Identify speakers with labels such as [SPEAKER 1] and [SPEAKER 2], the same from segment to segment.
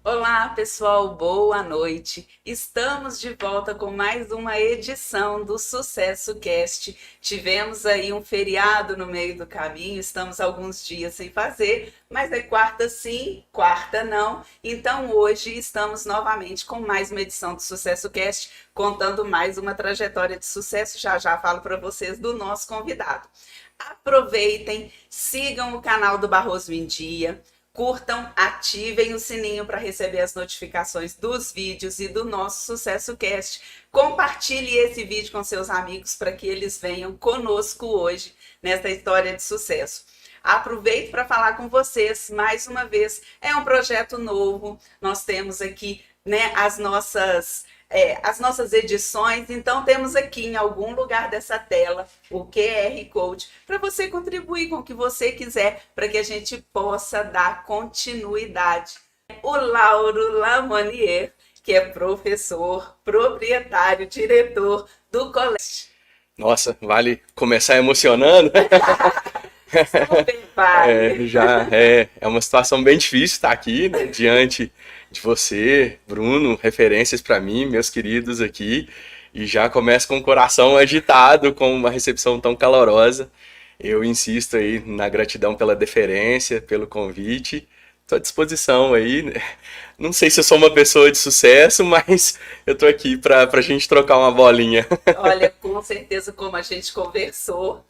[SPEAKER 1] Olá, pessoal, boa noite. Estamos de volta com mais uma edição do Sucesso Cast. Tivemos aí um feriado no meio do caminho, estamos alguns dias sem fazer, mas é quarta sim, quarta não. Então hoje estamos novamente com mais uma edição do Sucesso Cast, contando mais uma trajetória de sucesso. Já já falo para vocês do nosso convidado. Aproveitem, sigam o canal do Barroso em Dia. Curtam, ativem o sininho para receber as notificações dos vídeos e do nosso Sucesso Cast. Compartilhe esse vídeo com seus amigos para que eles venham conosco hoje nessa história de sucesso. Aproveito para falar com vocês mais uma vez. É um projeto novo. Nós temos aqui, né, as nossas edições, então temos aqui em algum lugar dessa tela o QR Code para você contribuir com o que você quiser para que a gente possa dar continuidade. O Lauro Lamonier, que é professor, proprietário, diretor do colégio.
[SPEAKER 2] Nossa, vale começar emocionando.
[SPEAKER 1] Super vale.
[SPEAKER 2] É uma situação bem difícil estar aqui, né, diante de você, Bruno, referências para mim, meus queridos aqui, e já começo com o coração agitado com uma recepção tão calorosa. Eu insisto aí na gratidão pela deferência, pelo convite. Estou à disposição aí. Não sei se eu sou uma pessoa de sucesso, mas eu estou aqui para a gente trocar uma bolinha.
[SPEAKER 1] Olha, com certeza, como a gente conversou,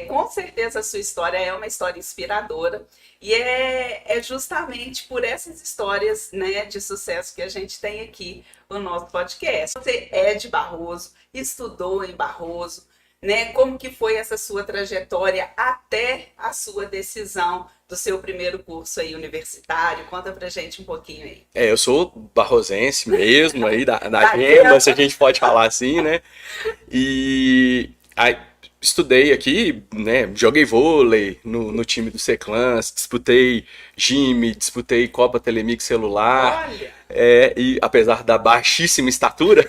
[SPEAKER 1] com certeza a sua história é uma história inspiradora e é justamente por essas histórias, né, de sucesso que a gente tem aqui no nosso podcast. Você é de Barroso, estudou em Barroso, né? Como que foi essa sua trajetória até a sua decisão do seu primeiro curso aí universitário? Conta pra gente um pouquinho aí.
[SPEAKER 2] Eu sou barrosense mesmo, aí da Gema, se a gente pode falar assim, né? E aí, estudei aqui, né? Joguei vôlei no time do Seclans, disputei GIME, disputei Copa Telemix celular.
[SPEAKER 1] Olha!
[SPEAKER 2] E apesar da baixíssima estatura,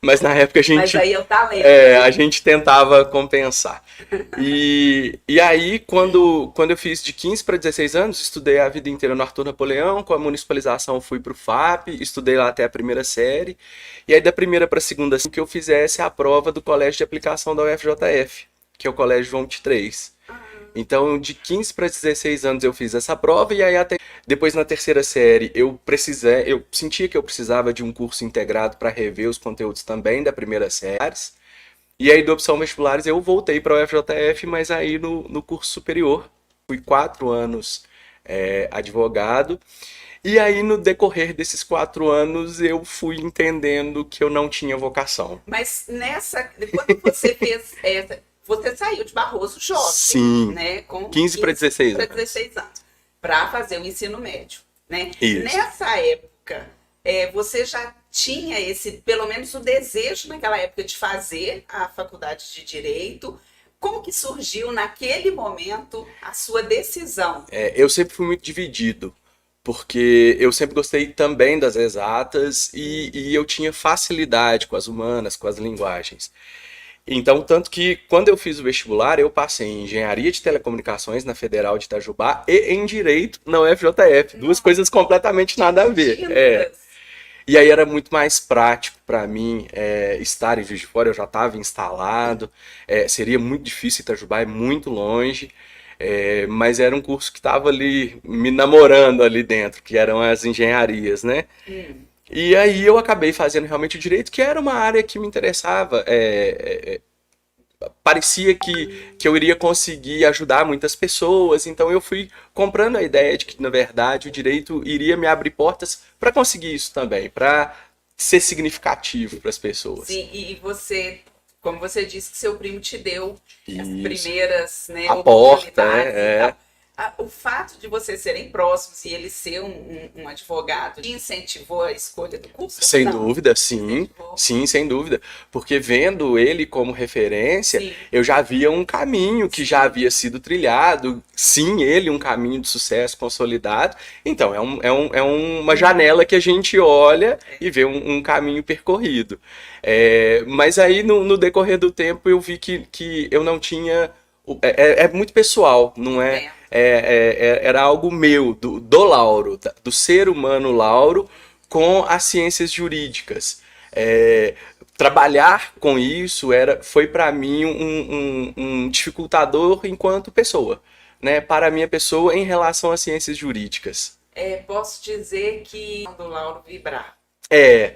[SPEAKER 2] mas na época
[SPEAKER 1] Mas aí é o talento.
[SPEAKER 2] a gente tentava compensar. E aí, quando eu fiz de 15 para 16 anos, estudei a vida inteira no Arthur Napoleão, com a municipalização fui para o FAP, estudei lá até a primeira série, e aí da primeira para a segunda, assim, que eu fizesse a prova do Colégio de Aplicação da UFJF, que é o Colégio João 23. Então, de 15 para 16 anos eu fiz essa prova, e aí até depois na terceira série eu sentia que eu precisava de um curso integrado para rever os conteúdos também da primeira série. E aí, da opção vestibulares, eu voltei para o UFJF, mas aí no curso superior. Fui 4 anos advogado. E aí, no decorrer desses 4 anos, eu fui entendendo que eu não tinha vocação.
[SPEAKER 1] Mas quando você fez você saiu de Barroso jovem,
[SPEAKER 2] Sim,
[SPEAKER 1] né? Com
[SPEAKER 2] 15 para 16
[SPEAKER 1] para
[SPEAKER 2] anos.
[SPEAKER 1] 16 anos, para fazer o ensino médio, né?
[SPEAKER 2] Isso.
[SPEAKER 1] Nessa época, você já tinha pelo menos o desejo naquela época de fazer a faculdade de Direito. Como que surgiu naquele momento a sua decisão?
[SPEAKER 2] Eu sempre fui muito dividido, porque eu sempre gostei também das exatas e eu tinha facilidade com as humanas, com as linguagens. Então, tanto que quando eu fiz o vestibular, eu passei em Engenharia de Telecomunicações na Federal de Itajubá e em Direito na UFJF. Duas coisas completamente nada a ver. E aí era muito mais prático para mim estar em Juiz de Fora, eu já estava instalado, seria muito difícil, Itajubá é muito longe, mas era um curso que estava ali me namorando ali dentro, que eram as engenharias, né? E aí eu acabei fazendo realmente o direito, que era uma área que me interessava. Parecia que eu iria conseguir ajudar muitas pessoas, então eu fui comprando a ideia de que, na verdade, o direito iria me abrir portas para conseguir isso também, para ser significativo para as pessoas.
[SPEAKER 1] Sim, e você, como você disse, que seu primo te deu as
[SPEAKER 2] Isso.
[SPEAKER 1] primeiras, né,
[SPEAKER 2] A porta,
[SPEAKER 1] oportunidades e tal. O fato de vocês serem próximos e ele ser um advogado te incentivou a escolha do curso?
[SPEAKER 2] Sem
[SPEAKER 1] Não.
[SPEAKER 2] dúvida, sim.
[SPEAKER 1] Incentivou.
[SPEAKER 2] Sim, sem dúvida. Porque vendo ele como referência,
[SPEAKER 1] Sim.
[SPEAKER 2] eu já via um caminho que já havia sido trilhado. Sim, ele um caminho de sucesso consolidado. Então, é uma janela que a gente olha e vê um caminho percorrido. Mas aí, no decorrer do tempo, eu vi que eu não tinha... É muito pessoal, não é? Era algo meu, do do Lauro, do ser humano Lauro, com as ciências jurídicas. Trabalhar com isso foi para mim um dificultador enquanto pessoa, né? Para a minha pessoa em relação às ciências jurídicas.
[SPEAKER 1] Posso dizer que do Lauro vibrar.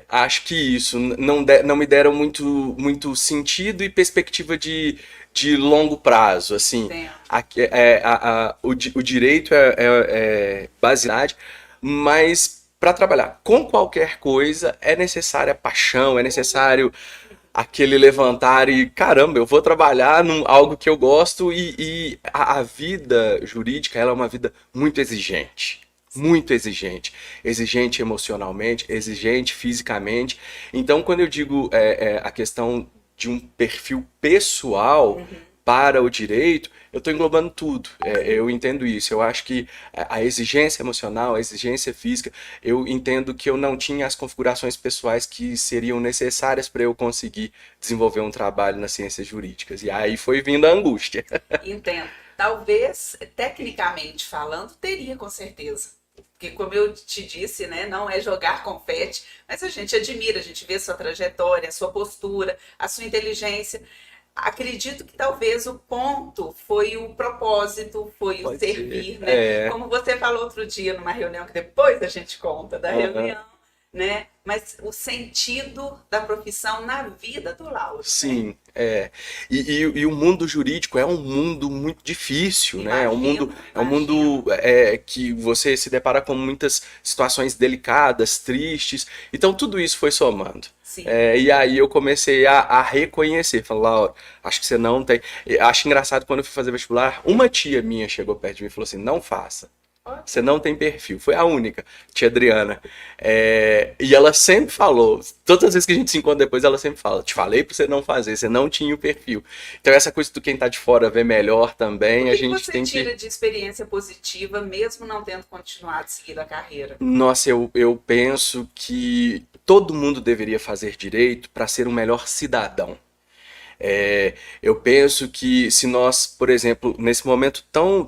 [SPEAKER 2] Acho que isso. Não me deram muito sentido e perspectiva de longo prazo, assim. O direito é basidade, mas para trabalhar com qualquer coisa é necessária paixão, é necessário aquele levantar e, caramba, eu vou trabalhar algo que eu gosto e a vida jurídica, ela é uma vida muito exigente. Muito exigente. Exigente emocionalmente, exigente fisicamente. Então, quando eu digo a questão de um perfil pessoal para o direito, eu estou englobando tudo. Eu entendo isso. Eu acho que a exigência emocional, a exigência física, eu entendo que eu não tinha as configurações pessoais que seriam necessárias para eu conseguir desenvolver um trabalho nas ciências jurídicas. E aí foi vindo a angústia.
[SPEAKER 1] Entendo. Talvez, tecnicamente falando, teria com certeza. Porque, como eu te disse, né, não é jogar confete, mas a gente admira, a gente vê sua trajetória, a sua postura, a sua inteligência. Acredito que talvez o ponto foi o propósito, foi o servir, né? Como você falou outro dia numa reunião, que depois a gente conta da reunião, né? Mas o sentido da profissão na vida do Lauro.
[SPEAKER 2] Sim, E o mundo jurídico é um mundo muito difícil, né? É um mundo que você se depara com muitas situações delicadas, tristes. Então tudo isso foi somando. E aí eu comecei a reconhecer, falar, Laura, acho que você não tem. Acho engraçado quando eu fui fazer vestibular, uma tia minha chegou perto de mim e falou assim, não faça. Você não tem perfil. Foi a única, tia Adriana. E ela sempre falou, todas as vezes que a gente se encontra depois, ela sempre fala, te falei pra você não fazer, você não tinha o perfil. Então essa coisa do quem tá de fora vê melhor também, a gente tem que...
[SPEAKER 1] O que você tira de experiência positiva, mesmo não tendo continuado a seguir a carreira?
[SPEAKER 2] Nossa, eu penso que todo mundo deveria fazer direito para ser um melhor cidadão. Eu penso que se nós, por exemplo, nesse momento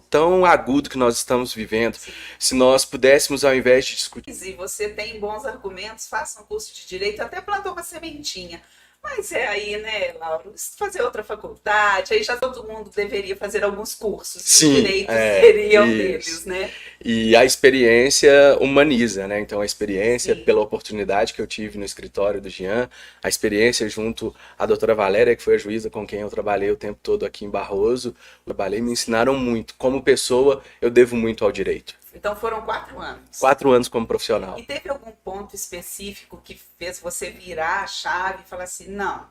[SPEAKER 2] tão agudo que nós estamos vivendo, se nós pudéssemos, ao invés de discutir...
[SPEAKER 1] Se você tem bons argumentos, faça um curso de direito, até plantou uma sementinha. Mas aí, né, Lauro, fazer outra faculdade, aí já todo mundo deveria fazer alguns cursos.
[SPEAKER 2] Sim,
[SPEAKER 1] os direitos seriam deles, né?
[SPEAKER 2] E a experiência humaniza, né? Então a experiência pela oportunidade que eu tive no escritório do Jean, a experiência junto à doutora Valéria, que foi a juíza com quem eu trabalhei o tempo todo aqui em Barroso, me ensinaram muito. Como pessoa, eu devo muito ao direito.
[SPEAKER 1] Então foram 4 anos.
[SPEAKER 2] 4 anos como profissional.
[SPEAKER 1] E teve algum ponto específico que fez você virar a chave e falar assim, não,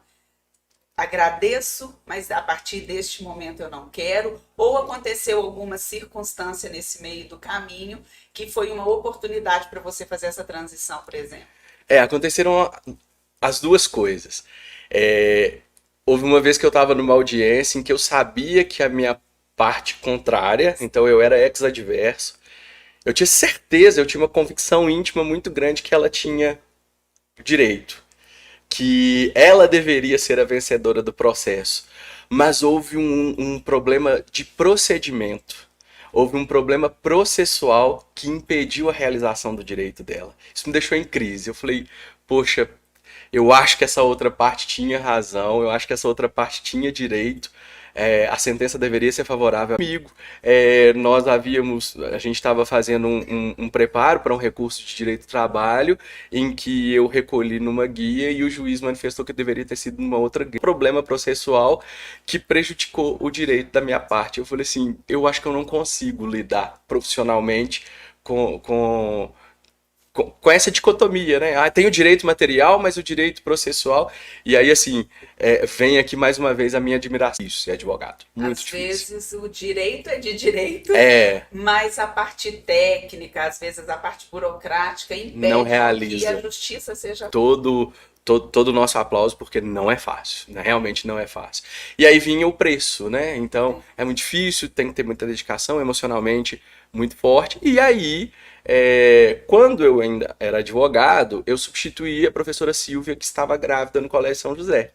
[SPEAKER 1] agradeço, mas a partir deste momento eu não quero? Ou aconteceu alguma circunstância nesse meio do caminho que foi uma oportunidade para você fazer essa transição, por exemplo?
[SPEAKER 2] Aconteceram as duas coisas. Houve uma vez que eu estava numa audiência em que eu sabia que a minha parte contrária, então eu era ex-adverso, eu tinha certeza, eu tinha uma convicção íntima muito grande que ela tinha direito, que ela deveria ser a vencedora do processo. Mas houve um problema de procedimento, houve um problema processual que impediu a realização do direito dela. Isso me deixou em crise. Eu falei, poxa, eu acho que essa outra parte tinha razão, eu acho que essa outra parte tinha direito. A sentença deveria ser favorável comigo. A gente estava fazendo um preparo para um recurso de direito do trabalho, em que eu recolhi numa guia e o juiz manifestou que deveria ter sido numa outra guia. Problema processual que prejudicou o direito da minha parte. Eu falei assim, eu acho que eu não consigo lidar profissionalmente com essa dicotomia, né? Tem o direito material, mas o direito processual. E aí, assim, vem aqui mais uma vez a minha admiração. Isso, é advogado. Muito difícil.
[SPEAKER 1] Às vezes o direito é de direito, mas a parte técnica, às vezes a parte burocrática impede
[SPEAKER 2] não realiza.
[SPEAKER 1] Que a justiça seja...
[SPEAKER 2] Todo o nosso aplauso, porque não é fácil, né? Realmente não é fácil. E aí vinha o preço, né? Então, é muito difícil, tem que ter muita dedicação, emocionalmente muito forte. E aí... quando eu ainda era advogado, eu substituí a professora Silvia, que estava grávida no Colégio São José.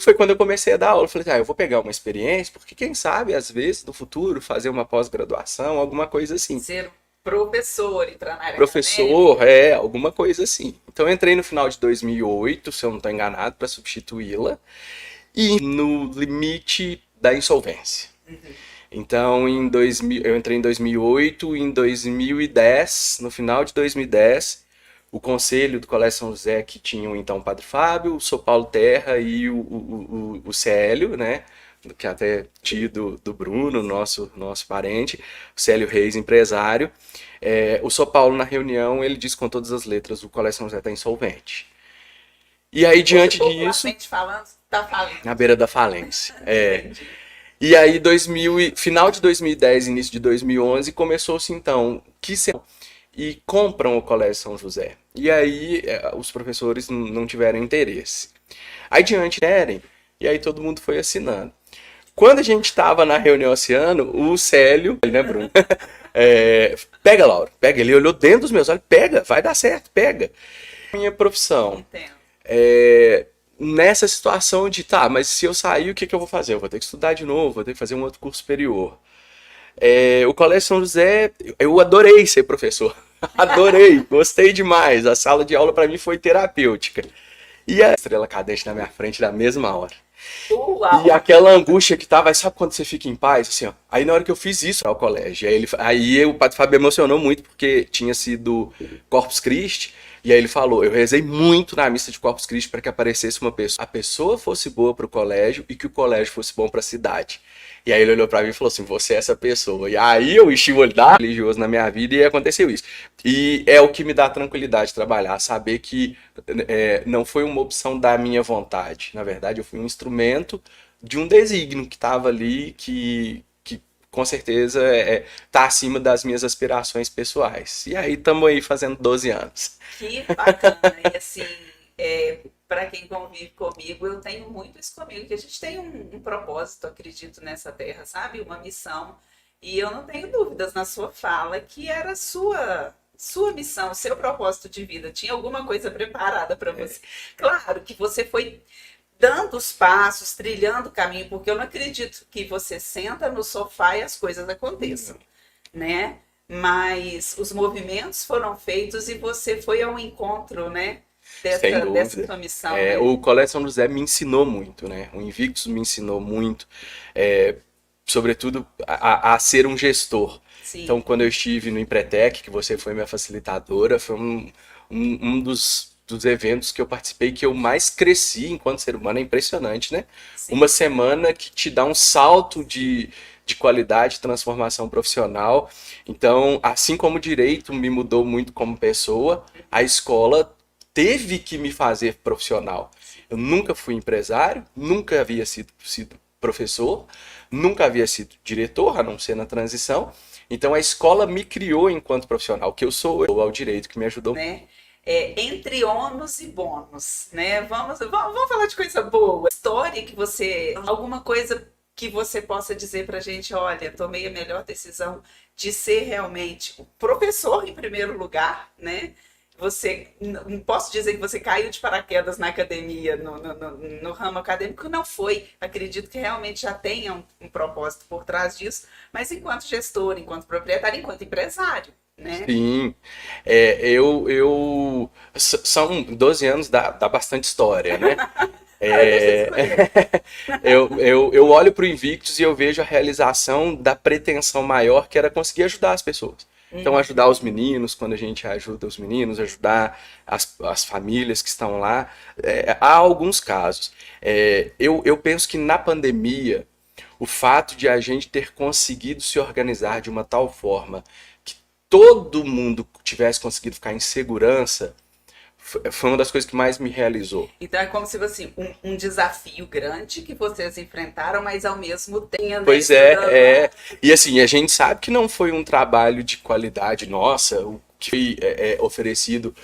[SPEAKER 2] Foi quando eu comecei a dar aula. Eu falei, eu vou pegar uma experiência, porque quem sabe, às vezes, no futuro, fazer uma pós-graduação, alguma coisa assim.
[SPEAKER 1] Ser professor, entrar na área
[SPEAKER 2] Professor,
[SPEAKER 1] acadêmica.
[SPEAKER 2] alguma coisa assim. Então eu entrei no final de 2008, se eu não estou enganado, para substituí-la, e no limite da insolvência.
[SPEAKER 1] Uhum.
[SPEAKER 2] Então, eu entrei em 2008, em 2010, no final de 2010, o conselho do Colégio São José, que tinha então o Padre Fábio, o São Paulo Terra e o Célio, né? Que é até tio do Bruno, nosso parente, o Célio Reis, empresário. O São Paulo, na reunião, ele disse com todas as letras: o Colégio São José está insolvente. E aí,
[SPEAKER 1] Hoje,
[SPEAKER 2] diante disso,
[SPEAKER 1] popularmente falando, tá falando.
[SPEAKER 2] na beira da falência.
[SPEAKER 1] Entendi.
[SPEAKER 2] E aí, final de 2010, início de 2011, começou-se então e compram o Colégio São José. E aí, os professores não tiveram interesse. Aí, diante querem, e aí todo mundo foi assinando. Quando a gente estava na reunião esse ano, o Célio, né, Bruno? Pega, Laura, pega. Ele olhou dentro dos meus olhos, pega, vai dar certo, pega. Minha profissão.
[SPEAKER 1] Entendo.
[SPEAKER 2] Nessa situação de, tá, mas se eu sair, o que eu vou fazer? Eu vou ter que estudar de novo, vou ter que fazer um outro curso superior. O Colégio São José, eu adorei ser professor. Adorei, gostei demais. A sala de aula para mim foi terapêutica. E a estrela cadente na minha frente na mesma hora.
[SPEAKER 1] Uau!
[SPEAKER 2] E aquela angústia que tava, sabe quando você fica em paz, assim, ó. Aí na hora que eu fiz isso ao colégio, aí o Padre Fábio emocionou muito porque tinha sido Corpus Christi, e aí ele falou, eu rezei muito na missa de Corpus Christi para que aparecesse uma pessoa, a pessoa fosse boa pro colégio e que o colégio fosse bom para a cidade. E aí ele olhou pra mim e falou assim, você é essa pessoa. E aí eu enchi o olho da religioso na minha vida e aconteceu isso. E é o que me dá tranquilidade de trabalhar, saber que não foi uma opção da minha vontade. Na verdade, eu fui um instrumento de um desígnio que estava ali, que com certeza tá acima das minhas aspirações pessoais. E aí estamos aí fazendo 12 anos.
[SPEAKER 1] Que bacana. E assim, para quem convive comigo, eu tenho muito isso comigo, que a gente tem um propósito, acredito, nessa terra, sabe? Uma missão. E eu não tenho dúvidas na sua fala que era sua missão, seu propósito de vida. Tinha alguma coisa preparada para você. Claro que você foi dando os passos, trilhando o caminho, porque eu não acredito que você senta no sofá e as coisas aconteçam, né? Mas os movimentos foram feitos e você foi ao encontro, né?
[SPEAKER 2] Sem
[SPEAKER 1] Dessa
[SPEAKER 2] dúvida.
[SPEAKER 1] sua missão, né?
[SPEAKER 2] O Colégio São José me ensinou muito, né? O Invictus me ensinou muito, sobretudo a ser um gestor.
[SPEAKER 1] Sim,
[SPEAKER 2] Então, quando eu estive no Empretec, que você foi minha facilitadora, foi um dos eventos que eu participei que eu mais cresci enquanto ser humano. É impressionante, né?
[SPEAKER 1] sim.
[SPEAKER 2] Uma semana que te dá um salto de qualidade, transformação profissional. Então, assim como o direito me mudou muito como pessoa, a escola teve que me fazer profissional. Eu nunca fui empresário, nunca havia sido professor, nunca havia sido diretor, a não ser na transição. Então a escola me criou enquanto profissional, que eu sou ao direito, que me ajudou.
[SPEAKER 1] Né? Entre ônus e bônus, né? Vamos falar de coisa boa. História que você, alguma coisa que você possa dizer pra gente, olha, tomei a melhor decisão de ser realmente o professor em primeiro lugar, né? Você, não posso dizer que você caiu de paraquedas na academia, no ramo acadêmico, não foi. Acredito que realmente já tenha um propósito por trás disso, mas enquanto gestor, enquanto proprietário, enquanto empresário, né?
[SPEAKER 2] Sim, são 12 anos, dá bastante história, né? É, eu olho para o Invictus e eu vejo a realização da pretensão maior, que era conseguir ajudar as pessoas. Então, ajudar os meninos, quando a gente ajuda os meninos, ajudar as famílias que estão lá. Há alguns casos. Eu penso que na pandemia, o fato de a gente ter conseguido se organizar de uma tal forma que todo mundo tivesse conseguido ficar em segurança, foi uma das coisas que mais me realizou.
[SPEAKER 1] Então é como se fosse um desafio grande que vocês enfrentaram, mas ao mesmo tempo, né,
[SPEAKER 2] Pois é. E assim, a gente sabe que não foi um trabalho de qualidade nossa, o que foi oferecido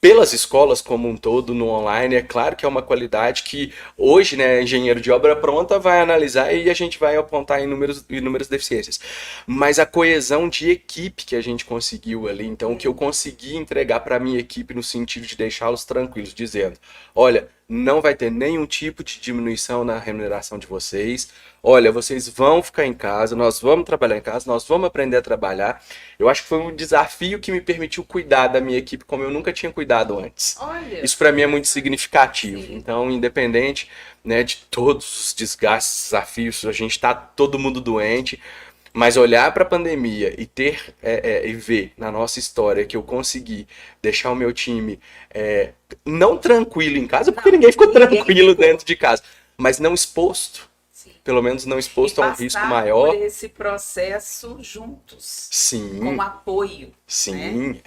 [SPEAKER 2] pelas escolas como um todo no online. É claro que é uma qualidade que hoje, né, engenheiro de obra pronta vai analisar e a gente vai apontar inúmeras deficiências. Mas a coesão de equipe que a gente conseguiu ali, então o que eu consegui entregar para a minha equipe no sentido de deixá-los tranquilos, dizendo, olha, não vai ter nenhum tipo de diminuição na remuneração de vocês. Olha, vocês vão ficar em casa, nós vamos trabalhar em casa, nós vamos aprender a trabalhar. Eu acho que foi um desafio que me permitiu cuidar da minha equipe como eu nunca tinha cuidado antes.
[SPEAKER 1] Olha,
[SPEAKER 2] Isso para mim é muito significativo.
[SPEAKER 1] sim.
[SPEAKER 2] Então, independente, né, de todos os desgastes, desafios, a gente está todo mundo doente, mas olhar para a pandemia e ter e ver na nossa história que eu consegui deixar o meu time não tranquilo em casa, porque
[SPEAKER 1] Não,
[SPEAKER 2] ninguém ficou
[SPEAKER 1] ninguém
[SPEAKER 2] tranquilo
[SPEAKER 1] ficou.
[SPEAKER 2] dentro de casa, mas não exposto,
[SPEAKER 1] Sim.
[SPEAKER 2] pelo menos não
[SPEAKER 1] E
[SPEAKER 2] exposto a um risco
[SPEAKER 1] passar
[SPEAKER 2] maior.
[SPEAKER 1] por esse processo juntos,
[SPEAKER 2] Sim,
[SPEAKER 1] com apoio, né?
[SPEAKER 2] sim,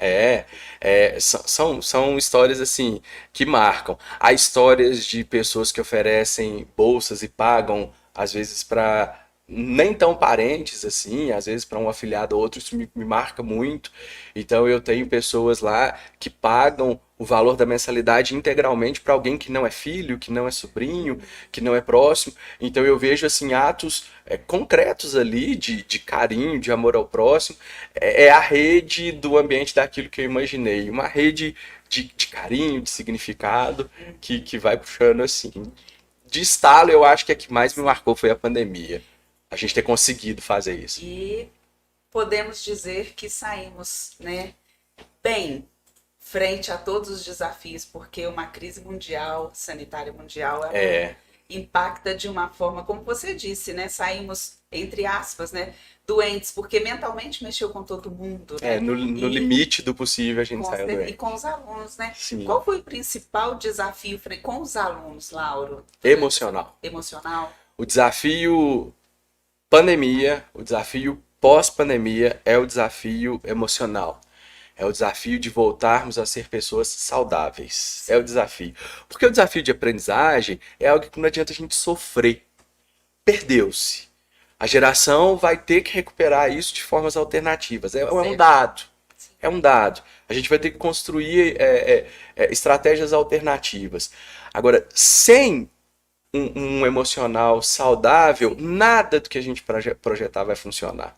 [SPEAKER 2] são histórias assim que marcam. Há histórias de pessoas que oferecem bolsas e pagam, às vezes, para nem tão parentes assim, às vezes para um afiliado ou outro, isso me marca muito. Então eu tenho pessoas lá que pagam o valor da mensalidade integralmente para alguém que não é filho, que não é sobrinho, que não é próximo. Então eu vejo assim atos concretos ali de carinho, de amor ao próximo. É a rede do ambiente daquilo que eu imaginei, uma rede de carinho, de significado que vai puxando assim. De estalo, eu acho que a que mais me marcou foi a pandemia. A gente ter conseguido fazer isso.
[SPEAKER 1] E podemos dizer que saímos, né, bem frente a todos os desafios, porque uma crise mundial, sanitária mundial, ela impacta de uma forma, como você disse, né? Saímos, entre aspas, né, doentes, porque mentalmente mexeu com todo mundo, né?
[SPEAKER 2] No limite do possível a gente saiu
[SPEAKER 1] E
[SPEAKER 2] doente.
[SPEAKER 1] com os alunos, né?
[SPEAKER 2] Sim.
[SPEAKER 1] Qual foi o principal desafio com os alunos, Lauro?
[SPEAKER 2] Emocional.
[SPEAKER 1] Emocional?
[SPEAKER 2] O desafio pandemia, o desafio pós-pandemia é o desafio emocional. É o desafio de voltarmos a ser pessoas saudáveis. É o desafio. Porque o desafio de aprendizagem é algo que não adianta a gente sofrer. Perdeu-se. A geração vai ter que recuperar isso de formas alternativas. É um dado. É um dado. A gente vai ter que construir estratégias alternativas. Agora, sem um emocional saudável, nada do que a gente projetar vai funcionar.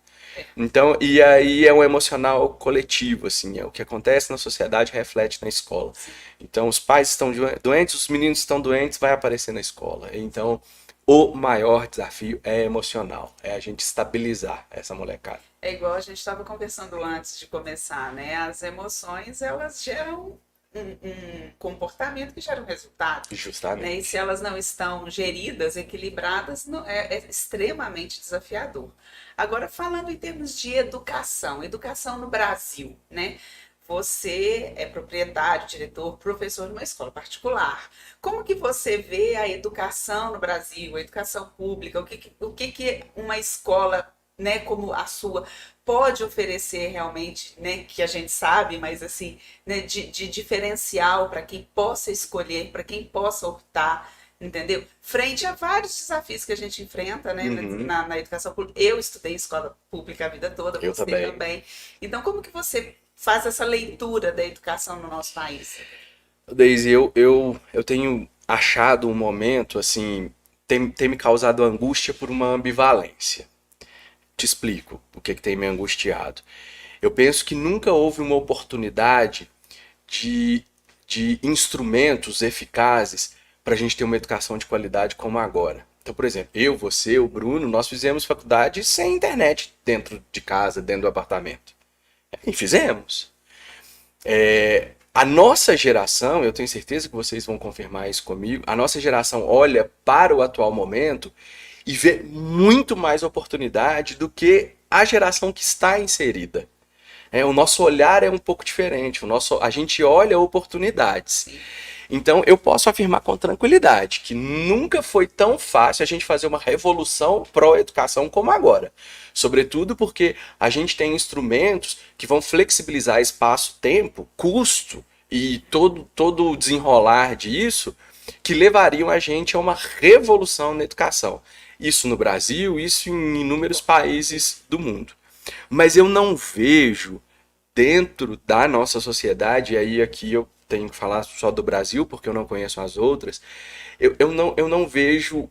[SPEAKER 2] Então, e aí é um emocional coletivo, assim, é o que acontece na sociedade reflete na escola. Então, os pais estão doentes, os meninos estão doentes, vai aparecer na escola. Então, o maior desafio é emocional, é a gente estabilizar essa molecada.
[SPEAKER 1] É igual a gente estava conversando antes de começar, né? As emoções, elas geram um comportamento que gera um resultado.
[SPEAKER 2] Justamente.
[SPEAKER 1] Né? E se elas não estão geridas, equilibradas, é extremamente desafiador. Agora, falando em termos de educação no Brasil, né? Você é proprietário, diretor, professor de uma escola particular. Como que você vê a educação no Brasil, a educação pública? O que uma escola, né, como a sua, pode oferecer realmente, né, que a gente sabe, mas assim, né, de diferencial para quem possa escolher, para quem possa optar, entendeu? Frente a vários desafios que a gente enfrenta, né, na educação pública. Eu estudei em escola pública a vida toda,
[SPEAKER 2] Eu
[SPEAKER 1] você também. Então, como que você faz essa leitura da educação no nosso país?
[SPEAKER 2] Daisy, eu tenho achado um momento, assim, tem me causado angústia por uma ambivalência. Te explico o que tem me angustiado. Eu penso que nunca houve uma oportunidade de instrumentos eficazes para a gente ter uma educação de qualidade como agora. Então, por exemplo, eu, você, o Bruno, nós fizemos faculdade sem internet dentro de casa, dentro do apartamento. E fizemos. A nossa geração, eu tenho certeza que vocês vão confirmar isso comigo, a nossa geração olha para o atual momento e vê muito mais oportunidade do que a geração que está inserida. O nosso olhar é um pouco diferente, a gente olha oportunidades. Então eu posso afirmar com tranquilidade que nunca foi tão fácil a gente fazer uma revolução pró-educação como agora. Sobretudo porque a gente tem instrumentos que vão flexibilizar espaço, tempo, custo e todo o desenrolar disso que levariam a gente a uma revolução na educação. Isso no Brasil, isso em inúmeros países do mundo. Mas eu não vejo dentro da nossa sociedade, e aí aqui eu tenho que falar só do Brasil, porque eu não conheço as outras, eu não vejo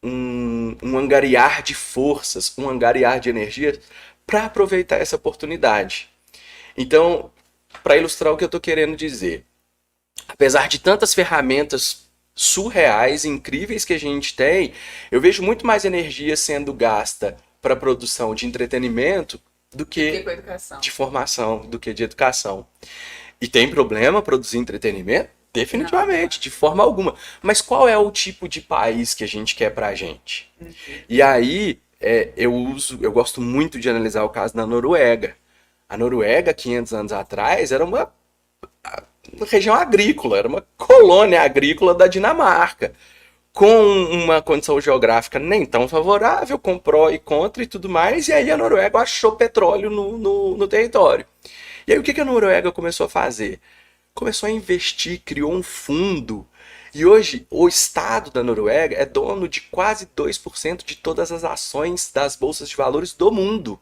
[SPEAKER 2] um angariar de forças, um angariar de energias para aproveitar essa oportunidade. Então, para ilustrar o que eu estou querendo dizer, apesar de tantas ferramentas surreais, incríveis que a gente tem, eu vejo muito mais energia sendo gasta para a produção de entretenimento do que
[SPEAKER 1] com a educação.
[SPEAKER 2] de formação, do que de educação. E tem problema produzir entretenimento? Definitivamente, de forma alguma. Mas qual é o tipo de país que a gente quer pra gente? E aí, eu gosto muito de analisar o caso da Noruega. A Noruega, 500 anos atrás, era uma região agrícola, era uma colônia agrícola da Dinamarca, com uma condição geográfica nem tão favorável, com pró e contra e tudo mais, e aí a Noruega achou petróleo no território. E aí o que a Noruega começou a fazer? Começou a investir, criou um fundo, e hoje o Estado da Noruega é dono de quase 2% de todas as ações das bolsas de valores do mundo.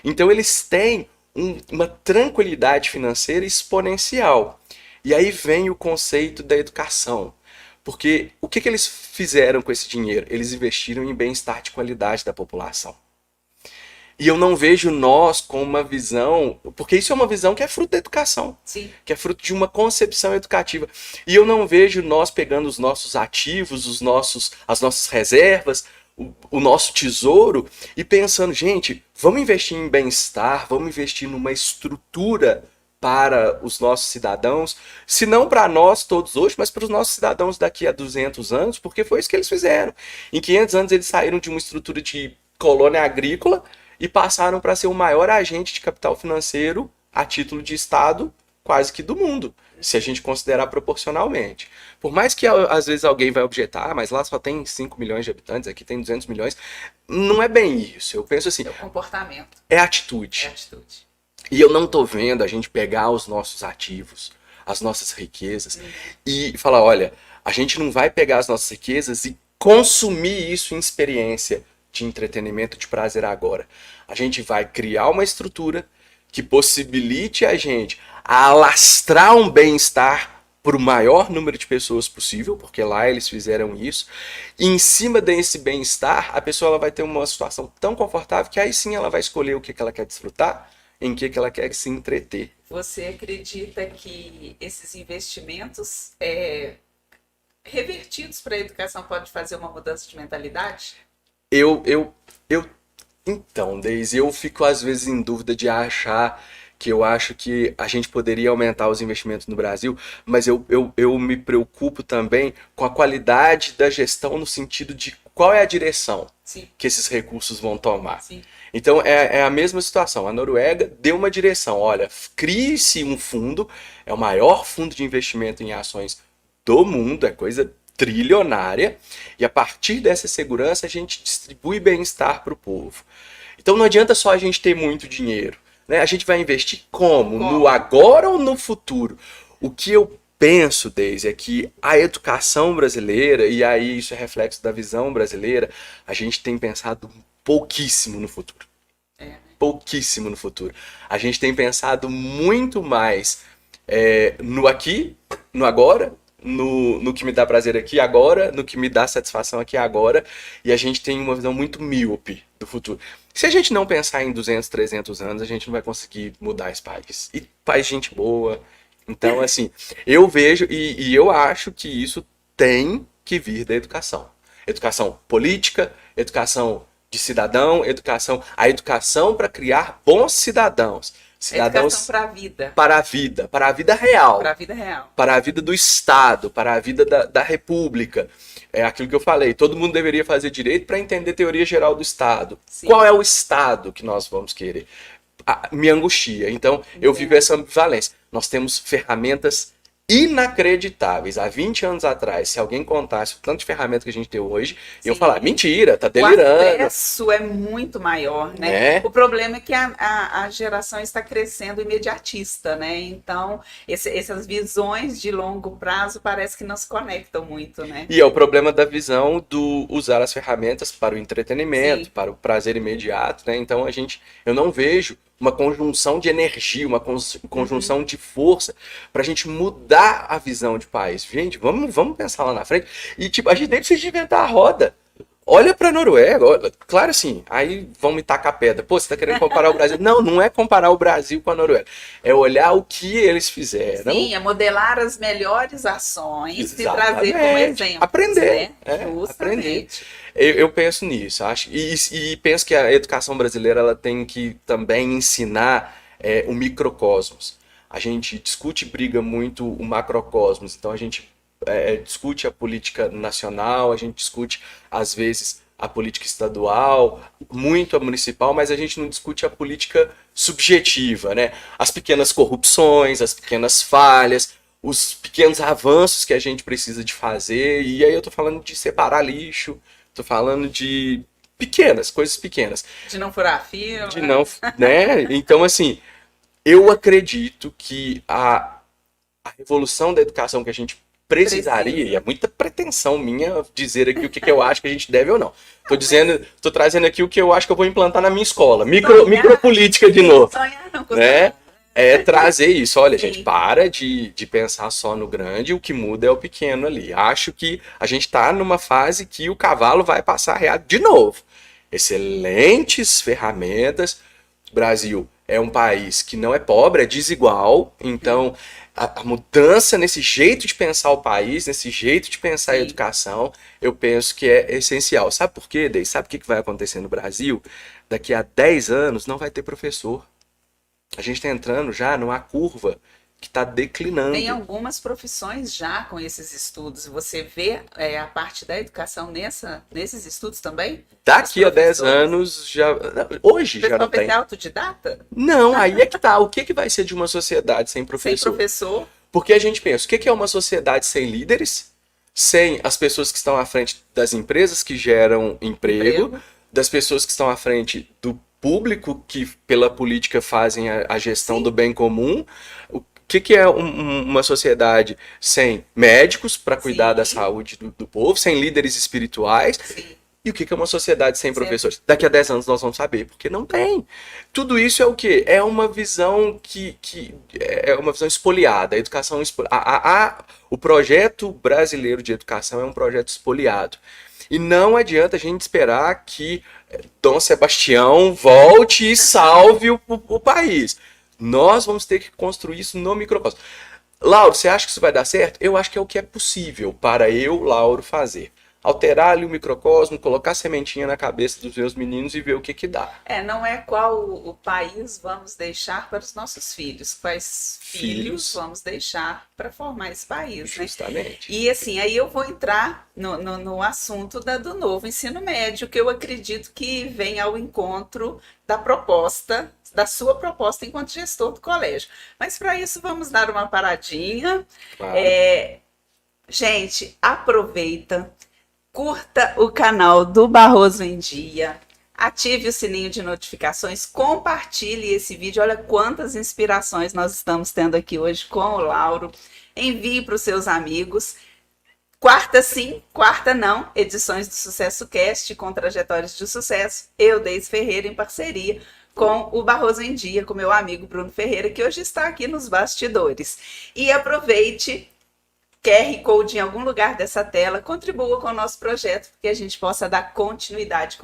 [SPEAKER 2] Então eles têm uma tranquilidade financeira exponencial. E aí vem o conceito da educação. Porque o que eles fizeram com esse dinheiro? Eles investiram em bem-estar de qualidade da população. E eu não vejo nós com uma visão, porque isso é uma visão que é fruto da educação,
[SPEAKER 1] Sim.
[SPEAKER 2] que é fruto de uma concepção educativa. E eu não vejo nós pegando os nossos ativos, as nossas reservas, o nosso tesouro e pensando, gente, vamos investir em bem-estar, vamos investir numa estrutura para os nossos cidadãos, se não para nós todos hoje, mas para os nossos cidadãos daqui a 200 anos, porque foi isso que eles fizeram. Em 500 anos eles saíram de uma estrutura de colônia agrícola e passaram para ser o maior agente de capital financeiro a título de Estado quase que do mundo, se a gente considerar proporcionalmente. Por mais que às vezes alguém vai objetar, mas lá só tem 5 milhões de habitantes, aqui tem 200 milhões, não é bem isso. Eu penso assim,
[SPEAKER 1] É o comportamento.
[SPEAKER 2] é atitude.
[SPEAKER 1] É atitude.
[SPEAKER 2] E eu não tô vendo a gente pegar os nossos ativos, as nossas riquezas e falar, olha, a gente não vai pegar as nossas riquezas e consumir isso em experiência de entretenimento, de prazer agora. A gente vai criar uma estrutura que possibilite a gente alastrar um bem-estar para o maior número de pessoas possível, porque lá eles fizeram isso. E em cima desse bem-estar, a pessoa ela vai ter uma situação tão confortável que aí sim ela vai escolher o que ela quer desfrutar, em que ela quer se entreter.
[SPEAKER 1] Você acredita que esses investimentos revertidos para a educação podem fazer uma mudança de mentalidade?
[SPEAKER 2] Então, Deise, eu fico às vezes em dúvida de achar que eu acho que a gente poderia aumentar os investimentos no Brasil, mas eu me preocupo também com a qualidade da gestão no sentido de qual é a direção
[SPEAKER 1] Sim.
[SPEAKER 2] que esses recursos vão tomar.
[SPEAKER 1] Sim.
[SPEAKER 2] Então é a mesma situação. A Noruega deu uma direção. Olha, crie-se um fundo, é o maior fundo de investimento em ações do mundo, é coisa trilionária, e a partir dessa segurança a gente distribui bem-estar para o povo. Então não adianta só a gente ter muito dinheiro, né? A gente vai investir como? No agora ou no futuro? O que eu penso, Deise, é que a educação brasileira, e aí isso é reflexo da visão brasileira, a gente tem pensado pouquíssimo no futuro. Pouquíssimo no futuro. A gente tem pensado muito mais no aqui, no agora, no que me dá prazer aqui agora, no que me dá satisfação aqui agora, e a gente tem uma visão muito míope do futuro. Se a gente não pensar em 200, 300 anos, a gente não vai conseguir mudar esse país. E país gente boa. Então, assim, eu vejo e eu acho que isso tem que vir da educação. Educação política, educação de cidadão, a educação para criar bons cidadãos. Cidadãos
[SPEAKER 1] para a vida.
[SPEAKER 2] Para a vida real.
[SPEAKER 1] Para a vida real.
[SPEAKER 2] Para a vida do Estado, para a vida da República. É aquilo que eu falei, todo mundo deveria fazer direito para entender teoria geral do Estado.
[SPEAKER 1] Sim.
[SPEAKER 2] Qual é o Estado que nós vamos querer? Me angustia. Então, eu vivo essa ambivalência. Nós temos ferramentas inacreditáveis. Há 20 anos atrás, se alguém contasse o tanto de ferramenta que a gente tem hoje, iam falar, mentira, tá delirando.
[SPEAKER 1] O acesso é muito maior, né? O problema é que a geração está crescendo imediatista, né? Então, essas visões de longo prazo parece que não se conectam muito, né?
[SPEAKER 2] E é o problema da visão do usar as ferramentas para o entretenimento, para o prazer imediato, né? Então, eu não vejo uma conjunção de energia, uma conjunção de força para a gente mudar a visão de país. Gente, vamos pensar lá na frente. E tipo, a gente nem precisa inventar a roda. Olha pra Noruega, olha, claro assim, aí vão me tacar pedra. Pô, você tá querendo comparar o Brasil? Não, não é comparar o Brasil com a Noruega. É olhar o que eles fizeram.
[SPEAKER 1] Sim, é modelar as melhores ações e trazer como
[SPEAKER 2] Exatamente.
[SPEAKER 1] exemplos,
[SPEAKER 2] Aprender,
[SPEAKER 1] né?
[SPEAKER 2] aprender.
[SPEAKER 1] Justamente.
[SPEAKER 2] Eu penso nisso, acho, e penso que a educação brasileira ela tem que também ensinar o microcosmos. A gente discute e briga muito o macrocosmos, então a gente discute a política nacional, a gente discute, às vezes, a política estadual, muito a municipal, mas a gente não discute a política subjetiva, né? As pequenas corrupções, as pequenas falhas, os pequenos avanços que a gente precisa de fazer, e aí eu tô falando de separar lixo, tô falando de pequenas, coisas pequenas.
[SPEAKER 1] De não furar fila.
[SPEAKER 2] De não, né? Então, assim, eu acredito que a revolução da educação que a gente precisaria, e é muita pretensão minha dizer aqui o que eu acho que a gente deve ou não. Tô trazendo aqui o que eu acho que eu vou implantar na minha escola. Micropolítica de novo.
[SPEAKER 1] Sonhar não custa
[SPEAKER 2] Né?
[SPEAKER 1] nada.
[SPEAKER 2] É trazer isso. Olha,
[SPEAKER 1] Sim.
[SPEAKER 2] gente, para de pensar só no grande, o que muda é o pequeno ali. Acho que a gente está numa fase que o cavalo vai passar reado de novo. Excelentes ferramentas. O Brasil é um país que não é pobre, é desigual. Então, a mudança nesse jeito de pensar o país, nesse jeito de pensar a
[SPEAKER 1] Sim.
[SPEAKER 2] educação, eu penso que é essencial. Sabe por quê, Dei? Sabe o que vai acontecer no Brasil? Daqui a 10 anos não vai ter professor. A gente está entrando já numa curva que está declinando.
[SPEAKER 1] Tem algumas profissões já com esses estudos. Você vê a parte da educação nesses estudos também?
[SPEAKER 2] Daqui a 10
[SPEAKER 1] professores?
[SPEAKER 2] anos já. Hoje
[SPEAKER 1] O
[SPEAKER 2] já
[SPEAKER 1] pessoal
[SPEAKER 2] não
[SPEAKER 1] vai
[SPEAKER 2] tem.
[SPEAKER 1] ser autodidata?
[SPEAKER 2] Não, aí é que tá. O que vai ser de uma sociedade sem
[SPEAKER 1] Sem
[SPEAKER 2] professor?
[SPEAKER 1] professor?
[SPEAKER 2] Porque a gente pensa, o que é uma sociedade sem líderes? Sem as pessoas que estão à frente das empresas que geram emprego, das pessoas que estão à frente do público que pela política fazem a gestão
[SPEAKER 1] Sim.
[SPEAKER 2] do bem comum. O que é uma sociedade sem médicos para cuidar
[SPEAKER 1] Sim.
[SPEAKER 2] da saúde do povo, sem líderes espirituais?
[SPEAKER 1] Sim.
[SPEAKER 2] E o que é uma sociedade sem
[SPEAKER 1] Sim.
[SPEAKER 2] professores? Daqui a 10 anos nós vamos saber, porque não tem. Tudo isso é o quê? É uma visão que é uma visão espoliada. A educação o projeto brasileiro de educação é um projeto espoliado. E não adianta a gente esperar que Dom Sebastião volte e salve o país. Nós vamos ter que construir isso no microcosmo. Lauro, você acha que isso vai dar certo? Eu acho que é o que é possível para eu, Lauro, fazer. Alterar ali o microcosmo, colocar sementinha na cabeça dos meus meninos e ver o que dá.
[SPEAKER 1] Não é qual o país vamos deixar para os nossos filhos, quais filhos vamos deixar para formar esse país, né?
[SPEAKER 2] Justamente.
[SPEAKER 1] E assim, aí eu vou entrar no assunto do novo ensino médio, que eu acredito que vem ao encontro da proposta, da sua proposta enquanto gestor do colégio. Mas para isso vamos dar uma paradinha.
[SPEAKER 2] Claro.
[SPEAKER 1] Gente, aproveita. Curta o canal do Barroso em Dia, ative o sininho de notificações, compartilhe esse vídeo. Olha quantas inspirações nós estamos tendo aqui hoje com o Lauro. Envie para os seus amigos. Quarta sim, quarta não, edições do Sucesso Cast com trajetórias de sucesso. Eu, Deise Ferreira, em parceria com o Barroso em Dia, com meu amigo Bruno Ferreira, que hoje está aqui nos bastidores. E aproveite... QR Code em algum lugar dessa tela, contribua com o nosso projeto, para que a gente possa dar continuidade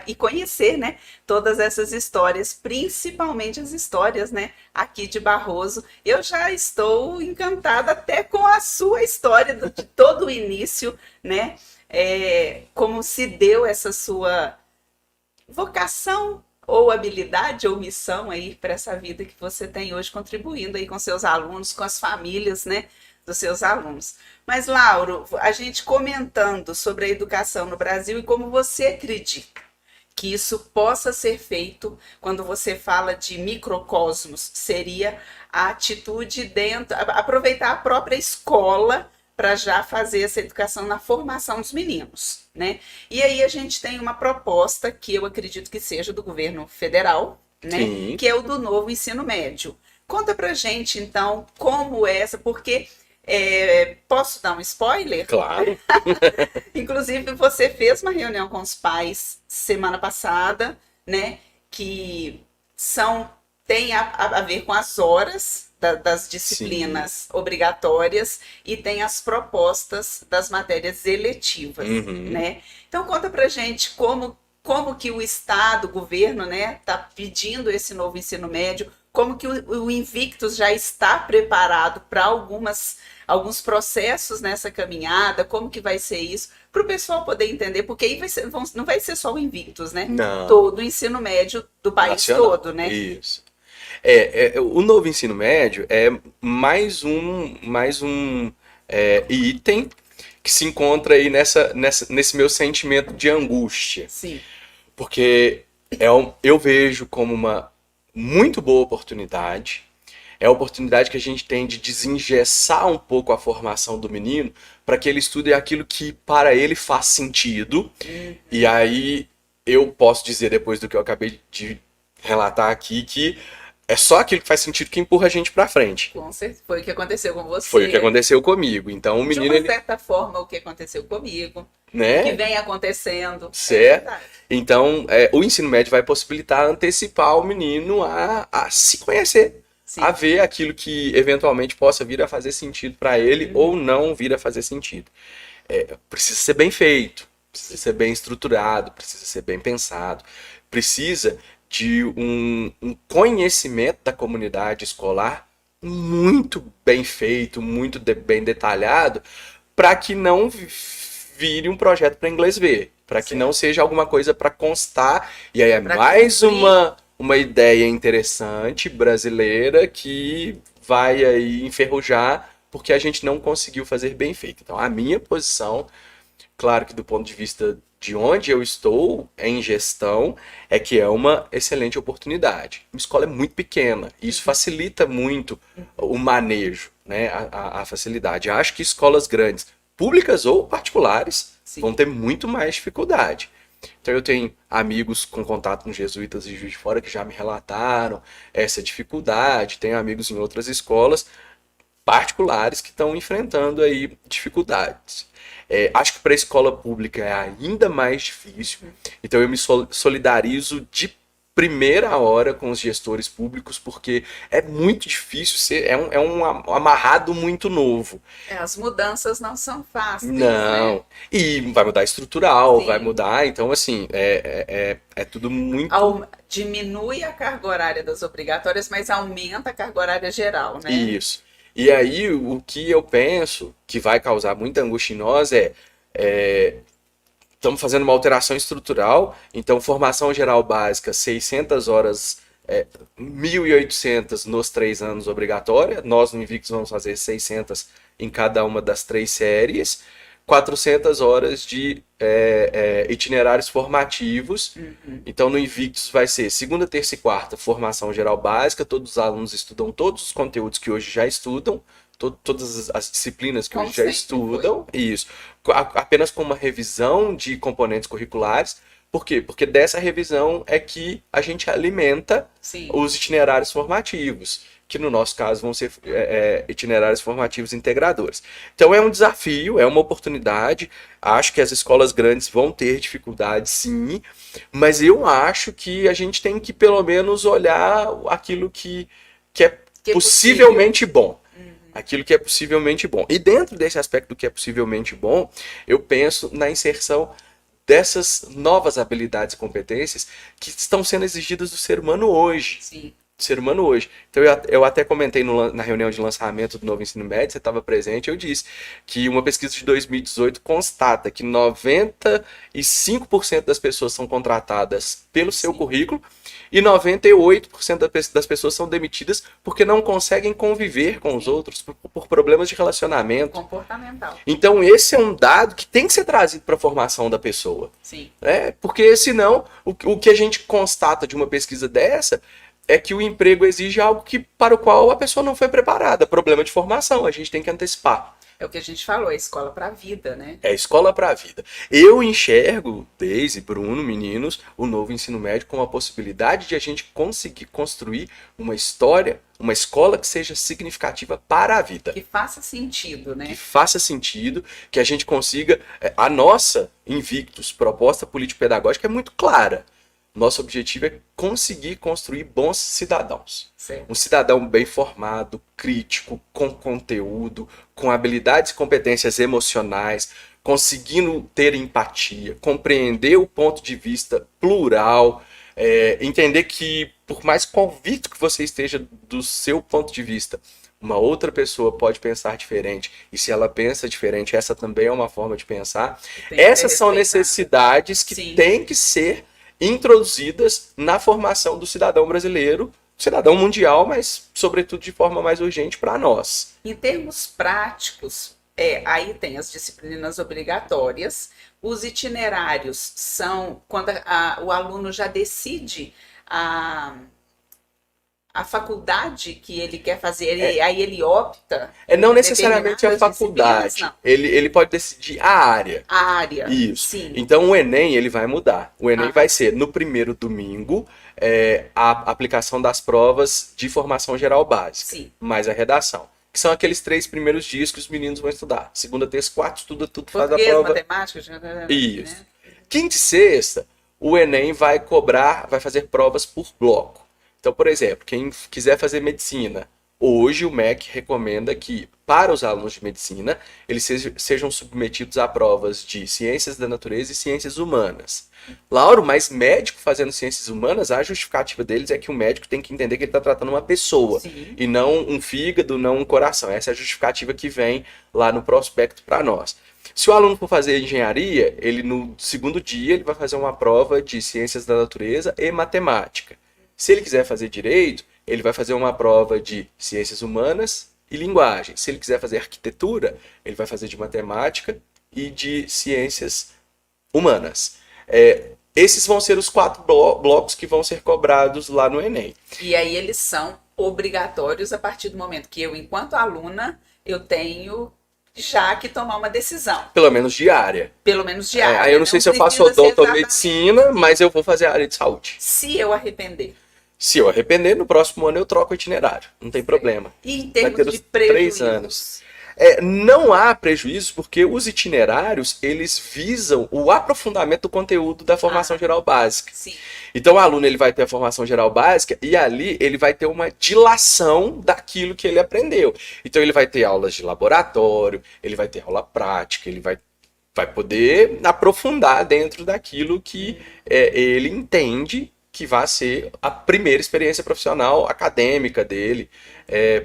[SPEAKER 1] e conhecer, né, todas essas histórias, principalmente as histórias, né, aqui de Barroso. Eu já estou encantada até com a sua história de todo o início, né, como se deu essa sua vocação ou habilidade ou missão aí para essa vida que você tem hoje, contribuindo aí com seus alunos, com as famílias, né, dos seus alunos. Mas, Lauro, a gente comentando sobre a educação no Brasil e como você acredita que isso possa ser feito quando você fala de microcosmos, seria a atitude dentro, aproveitar a própria escola para já fazer essa educação na formação dos meninos, né? E aí a gente tem uma proposta que eu acredito que seja do governo federal, né?
[SPEAKER 2] Sim.
[SPEAKER 1] Que é o do novo ensino médio. Conta pra gente, então, como é essa, porque... posso dar um spoiler?
[SPEAKER 2] Claro.
[SPEAKER 1] Inclusive, você fez uma reunião com os pais semana passada, né? Que são tem a ver com as horas das disciplinas obrigatórias e tem as propostas das matérias eletivas, né? Então conta pra gente como que o Estado, o governo, né, está pedindo esse novo ensino médio, como que o Invictus já está preparado para alguns processos nessa caminhada, como que vai ser isso, para o pessoal poder entender, porque aí não vai ser só o Invictus, né?
[SPEAKER 2] Não.
[SPEAKER 1] Todo o ensino médio do país
[SPEAKER 2] Nacional.
[SPEAKER 1] todo, né?
[SPEAKER 2] Isso. O novo ensino médio é mais um item que se encontra aí nesse meu sentimento de angústia.
[SPEAKER 1] Sim.
[SPEAKER 2] Porque eu vejo como uma muito boa oportunidade. É a oportunidade que a gente tem de desengessar um pouco a formação do menino para que ele estude aquilo que para ele faz sentido. E aí eu posso dizer, depois do que eu acabei de relatar aqui, que é só aquilo que faz sentido que empurra a gente para frente.
[SPEAKER 1] Com certeza. Foi o que aconteceu com você.
[SPEAKER 2] Foi o que aconteceu comigo. Então o menino,
[SPEAKER 1] de uma certa forma, o que aconteceu comigo,
[SPEAKER 2] né?
[SPEAKER 1] O que vem acontecendo.
[SPEAKER 2] Certo. Então, o ensino médio vai possibilitar antecipar o menino a se conhecer. Sim. A ver aquilo que eventualmente possa vir a fazer sentido para ele ou não vir a fazer sentido. Precisa ser bem feito, precisa ser bem estruturado, precisa ser bem pensado, precisa de um conhecimento da comunidade escolar muito bem feito, muito bem detalhado, para que não vire um projeto para inglês ver, para que não seja alguma coisa para constar, e aí pra mais uma ideia interessante brasileira que vai aí enferrujar porque a gente não conseguiu fazer bem feito. Então, a minha posição, claro que do ponto de vista de onde eu estou em gestão, é que é uma excelente oportunidade. Uma escola é muito pequena, e isso facilita muito o manejo, né, a facilidade. Acho que escolas grandes, públicas ou particulares, vão ter muito mais dificuldade. Então eu tenho amigos com contato com jesuítas de Juiz de Fora que já me relataram essa dificuldade, tenho amigos em outras escolas particulares que estão enfrentando aí dificuldades. Acho que para a escola pública é ainda mais difícil, então eu me solidarizo de primeira hora com os gestores públicos, porque é muito difícil, é um amarrado muito novo.
[SPEAKER 1] As mudanças não são fáceis.
[SPEAKER 2] Não,
[SPEAKER 1] né?
[SPEAKER 2] E vai mudar estrutural, vai mudar, então assim, é tudo muito...
[SPEAKER 1] Diminui a carga horária das obrigatórias, mas aumenta a carga horária geral, né?
[SPEAKER 2] Isso. E aí, o que eu penso que vai causar muita angústia em nós estamos fazendo uma alteração estrutural, então formação geral básica, 600 horas, 1.800 nos 3 anos obrigatória, nós no Invictus vamos fazer 600 em cada uma das 3 séries, 400 horas de itinerários formativos, então no Invictus vai ser segunda, terça e quarta, formação geral básica, todos os alunos estudam todos os conteúdos que hoje já estudam, todas as disciplinas que hoje já estudam, isso, apenas com uma revisão de componentes curriculares. Por quê? Porque dessa revisão é que a gente alimenta os itinerários formativos, que no nosso caso vão ser itinerários formativos integradores. Então é um desafio, é uma oportunidade, acho que as escolas grandes vão ter dificuldades sim, mas eu acho que a gente tem que pelo menos olhar aquilo que é possivelmente bom. Aquilo que é possivelmente bom. E dentro desse aspecto do que é possivelmente bom, eu penso na inserção dessas novas habilidades e competências que estão sendo exigidas do ser humano hoje.
[SPEAKER 1] Sim.
[SPEAKER 2] Do ser humano hoje. Então eu até comentei na reunião de lançamento do novo ensino médio, você estava presente, eu disse que uma pesquisa de 2018 constata que 95% das pessoas são contratadas pelo seu currículo e 98% das pessoas são demitidas porque não conseguem conviver com os outros por problemas de relacionamento.
[SPEAKER 1] Comportamental.
[SPEAKER 2] Então esse é um dado que tem que ser trazido para a formação da pessoa.
[SPEAKER 1] Sim.
[SPEAKER 2] Porque senão o que a gente constata de uma pesquisa dessa é que o emprego exige algo para o qual a pessoa não foi preparada. Problema de formação, a gente tem que antecipar.
[SPEAKER 1] É o que a gente falou, é escola para a vida, né? É
[SPEAKER 2] escola para a vida. Eu enxergo, Deise, Bruno, meninos, o novo ensino médio como a possibilidade de a gente conseguir construir uma história, uma escola que seja significativa para a vida.
[SPEAKER 1] Que faça sentido, né?
[SPEAKER 2] Que faça sentido, que a gente consiga... A nossa Invictus, proposta político-pedagógica, é muito clara. Nosso objetivo é conseguir construir bons cidadãos.
[SPEAKER 1] Certo.
[SPEAKER 2] Um cidadão bem formado, crítico, com conteúdo, com habilidades e competências emocionais, conseguindo ter empatia, compreender o ponto de vista plural, entender que, por mais convicto que você esteja do seu ponto de vista, uma outra pessoa pode pensar diferente, e se ela pensa diferente, essa também é uma forma de pensar. Essas são necessidades que têm que ser introduzidas na formação do cidadão brasileiro, cidadão mundial, mas sobretudo de forma mais urgente para nós.
[SPEAKER 1] Em termos práticos, aí tem as disciplinas obrigatórias, os itinerários são quando o aluno já decide a faculdade que ele quer fazer, aí ele opta.
[SPEAKER 2] Não necessariamente a faculdade. Ele pode decidir a área.
[SPEAKER 1] A área.
[SPEAKER 2] Isso.
[SPEAKER 1] Sim.
[SPEAKER 2] Então o Enem ele vai mudar. O Enem vai ser no primeiro domingo a aplicação das provas de formação geral básica,
[SPEAKER 1] Sim.
[SPEAKER 2] mais a redação. Que são aqueles 3 primeiros dias que os meninos vão estudar. Segunda, terça, quarta, estuda tudo, faz a prova.
[SPEAKER 1] Matemática.
[SPEAKER 2] Isso. Né? Quinta e sexta, o Enem vai fazer provas por bloco. Então, por exemplo, quem quiser fazer medicina, hoje o MEC recomenda que, para os alunos de medicina, eles sejam submetidos a provas de ciências da natureza e ciências humanas. Lauro, mas médico fazendo ciências humanas, a justificativa deles é que o médico tem que entender que ele está tratando uma pessoa,
[SPEAKER 1] sim,
[SPEAKER 2] e não um fígado, não um coração. Essa é a justificativa que vem lá no prospecto para nós. Se o aluno for fazer engenharia, ele no segundo dia ele vai fazer uma prova de ciências da natureza e matemática. Se ele quiser fazer direito, ele vai fazer uma prova de ciências humanas e linguagem. Se ele quiser fazer arquitetura, ele vai fazer de matemática e de ciências humanas. Esses vão ser os 4 blocos que vão ser cobrados lá no Enem.
[SPEAKER 1] E aí eles são obrigatórios a partir do momento que eu, enquanto aluna, eu tenho já que tomar uma decisão.
[SPEAKER 2] Pelo menos diária.
[SPEAKER 1] Pelo menos diária.
[SPEAKER 2] Aí eu não sei se eu faço odonto ou medicina, mas eu vou fazer a área de saúde.
[SPEAKER 1] Se eu arrepender.
[SPEAKER 2] Se eu arrepender, no próximo ano eu troco o itinerário. Não tem problema.
[SPEAKER 1] E em termos de prejuízos?
[SPEAKER 2] 3 anos. Não há prejuízo porque os itinerários, eles visam o aprofundamento do conteúdo da formação geral básica.
[SPEAKER 1] Sim.
[SPEAKER 2] Então o aluno ele vai ter a formação geral básica e ali ele vai ter uma dilação daquilo que ele aprendeu. Então ele vai ter aulas de laboratório, ele vai ter aula prática, ele vai poder aprofundar dentro daquilo que ele entende que vai ser a primeira experiência profissional acadêmica dele,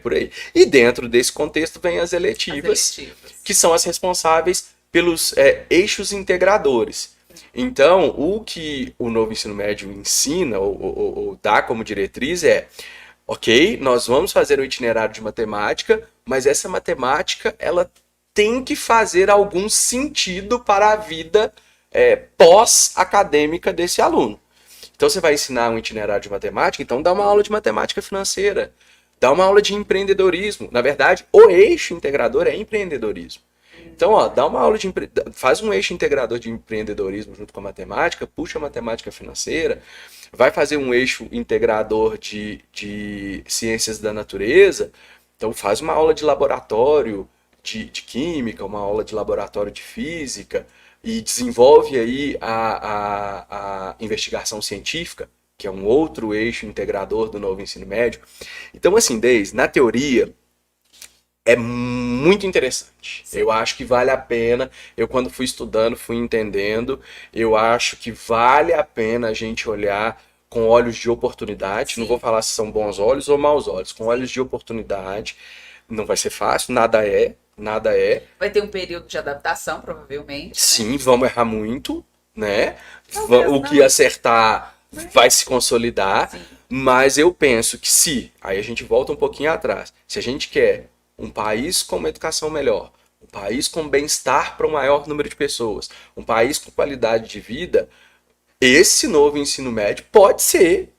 [SPEAKER 2] por aí. E dentro desse contexto vem as eletivas, que são as responsáveis pelos eixos integradores. Então, o que o novo ensino médio ensina ou dá como diretriz ok, nós vamos fazer um itinerário de matemática, mas essa matemática ela tem que fazer algum sentido para a vida pós-acadêmica desse aluno. Então você vai ensinar um itinerário de matemática, então dá uma aula de matemática financeira, dá uma aula de empreendedorismo. Na verdade, o eixo integrador é empreendedorismo. Então, dá uma aula faz um eixo integrador de empreendedorismo junto com a matemática, puxa a matemática financeira, vai fazer um eixo integrador de ciências da natureza, então faz uma aula de laboratório de química, uma aula de laboratório de física, e desenvolve aí a investigação científica, que é um outro eixo integrador do novo ensino médio. Então, assim, na teoria, é muito interessante. Sim. Eu acho que vale a pena. Eu, quando fui estudando, fui entendendo. Eu acho que vale a pena a gente olhar com olhos de oportunidade. Sim. Não vou falar se são bons olhos ou maus olhos. Com olhos de oportunidade. Não vai ser fácil, nada é.
[SPEAKER 1] Vai ter um período de adaptação, provavelmente.
[SPEAKER 2] Sim,
[SPEAKER 1] né?
[SPEAKER 2] Vamos errar muito, né? O que acertar vai se consolidar. Sim. Mas eu penso que aí a gente volta um pouquinho atrás. Se a gente quer um país com uma educação melhor, um país com bem-estar para um maior número de pessoas, um país com qualidade de vida, esse novo ensino médio pode ser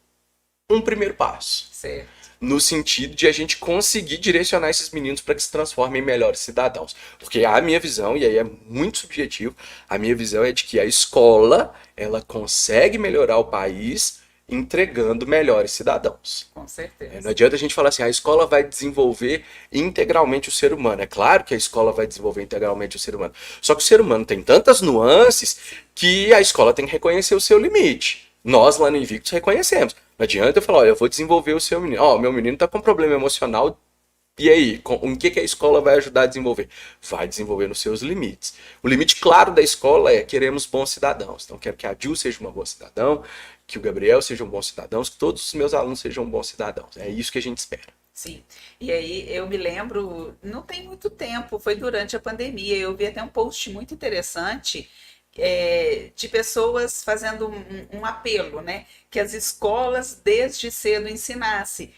[SPEAKER 2] um primeiro passo.
[SPEAKER 1] Certo.
[SPEAKER 2] No sentido de a gente conseguir direcionar esses meninos para que se transformem em melhores cidadãos. Porque a minha visão, e aí é muito subjetivo, a minha visão é de que a escola, ela consegue melhorar o país entregando melhores cidadãos.
[SPEAKER 1] Com certeza.
[SPEAKER 2] Não adianta a gente falar assim, a escola vai desenvolver integralmente o ser humano. É claro que a escola vai desenvolver integralmente o ser humano. Só que o ser humano tem tantas nuances que a escola tem que reconhecer o seu limite. Nós lá no Invictus reconhecemos. Não adianta eu falar, olha, eu vou desenvolver o seu menino. Ó, meu menino tá com problema emocional. E aí, em que a escola vai ajudar a desenvolver? Vai desenvolver nos seus limites. O limite claro da escola é queremos bons cidadãos. Então, quero que a Ju seja uma boa cidadão, que o Gabriel seja um bom cidadão, que todos os meus alunos sejam bons cidadãos. É isso que a gente espera.
[SPEAKER 1] Sim. E aí eu me lembro, não tem muito tempo, foi durante a pandemia, eu vi até um post muito interessante de pessoas fazendo um apelo, né? Que as escolas desde cedo ensinassem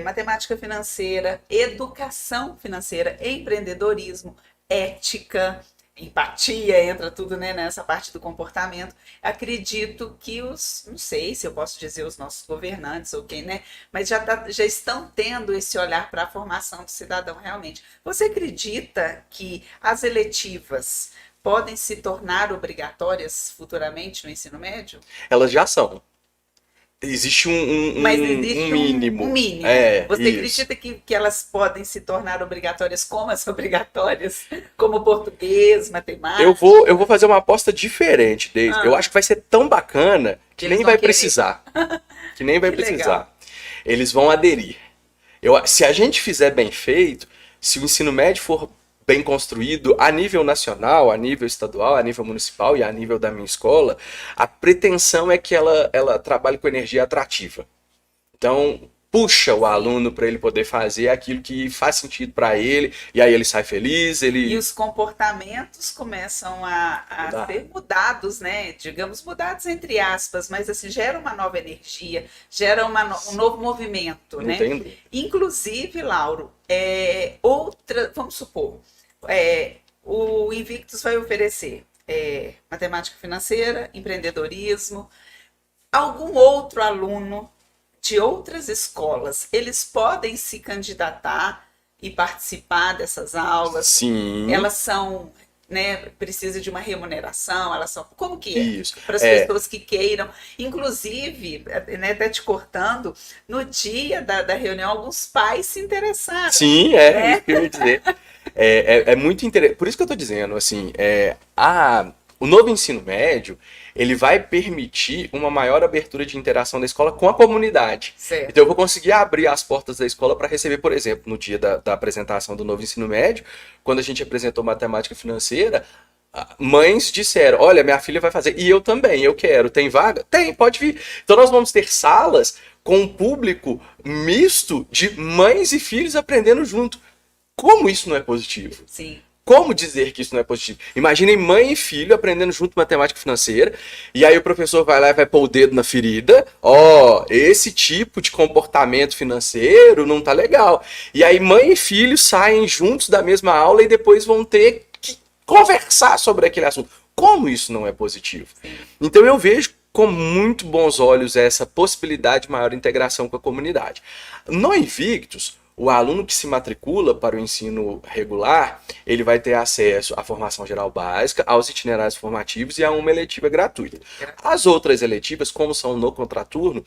[SPEAKER 1] matemática financeira, educação financeira, empreendedorismo, ética, empatia, entra tudo, né, nessa parte do comportamento. Acredito que não sei se eu posso dizer os nossos governantes ou quem, né, mas já estão tendo esse olhar para a formação do cidadão realmente. Você acredita que as eletivas podem se tornar obrigatórias futuramente no ensino médio?
[SPEAKER 2] Elas já são. Existe
[SPEAKER 1] Mas existe
[SPEAKER 2] mínimo.
[SPEAKER 1] um mínimo. Você
[SPEAKER 2] Isso.
[SPEAKER 1] acredita que elas podem se tornar obrigatórias como as obrigatórias, como português, matemática?
[SPEAKER 2] Eu vou fazer uma aposta diferente, Deise. Eu acho que vai ser tão bacana que
[SPEAKER 1] Eles
[SPEAKER 2] nem
[SPEAKER 1] vão
[SPEAKER 2] vai
[SPEAKER 1] querer.
[SPEAKER 2] precisar. Que nem vai
[SPEAKER 1] Que
[SPEAKER 2] precisar.
[SPEAKER 1] legal.
[SPEAKER 2] Eles vão aderir. Se a gente fizer bem feito, se o ensino médio for bem construído a nível nacional, a nível estadual, a nível municipal e a nível da minha escola, a pretensão é que ela trabalhe com energia atrativa. Então, puxa o aluno para ele poder fazer aquilo que faz sentido para ele, e aí ele sai feliz,
[SPEAKER 1] E os comportamentos começam a ser mudados, né? Digamos, mudados entre aspas, mas assim, gera uma nova energia, gera um novo movimento,
[SPEAKER 2] Não
[SPEAKER 1] né?
[SPEAKER 2] tem dúvida.
[SPEAKER 1] Inclusive, Lauro, vamos supor, o Invictus vai oferecer matemática financeira, empreendedorismo, algum outro aluno de outras escolas, eles podem se candidatar e participar dessas aulas?
[SPEAKER 2] Sim.
[SPEAKER 1] Elas são, né, precisa de uma remuneração, elas são, como que é?
[SPEAKER 2] Isso.
[SPEAKER 1] Para as pessoas que queiram, inclusive, né, até te cortando, no dia da reunião, alguns pais se interessaram.
[SPEAKER 2] Sim,
[SPEAKER 1] né?
[SPEAKER 2] isso que eu ia dizer. É muito interessante. Por isso que eu tô dizendo, assim, o novo ensino médio, ele vai permitir uma maior abertura de interação da escola com a comunidade.
[SPEAKER 1] Certo.
[SPEAKER 2] Então eu vou conseguir abrir as portas da escola para receber, por exemplo, no dia da apresentação do novo ensino médio, quando a gente apresentou matemática financeira, mães disseram, olha, minha filha vai fazer, e eu também, eu quero, tem vaga? Tem, pode vir. Então nós vamos ter salas com um público misto de mães e filhos aprendendo junto. Como isso não é positivo?
[SPEAKER 1] Sim.
[SPEAKER 2] Como dizer que isso não é positivo? Imaginem mãe e filho aprendendo junto matemática financeira, e aí o professor vai lá e vai pôr o dedo na ferida. Esse tipo de comportamento financeiro não tá legal. E aí mãe e filho saem juntos da mesma aula e depois vão ter que conversar sobre aquele assunto. Como isso não é positivo? Então eu vejo com muito bons olhos essa possibilidade de maior integração com a comunidade. No Invictus, o aluno que se matricula para o ensino regular, ele vai ter acesso à formação geral básica, aos itinerários formativos e a uma eletiva gratuita. As outras eletivas, como são no contraturno,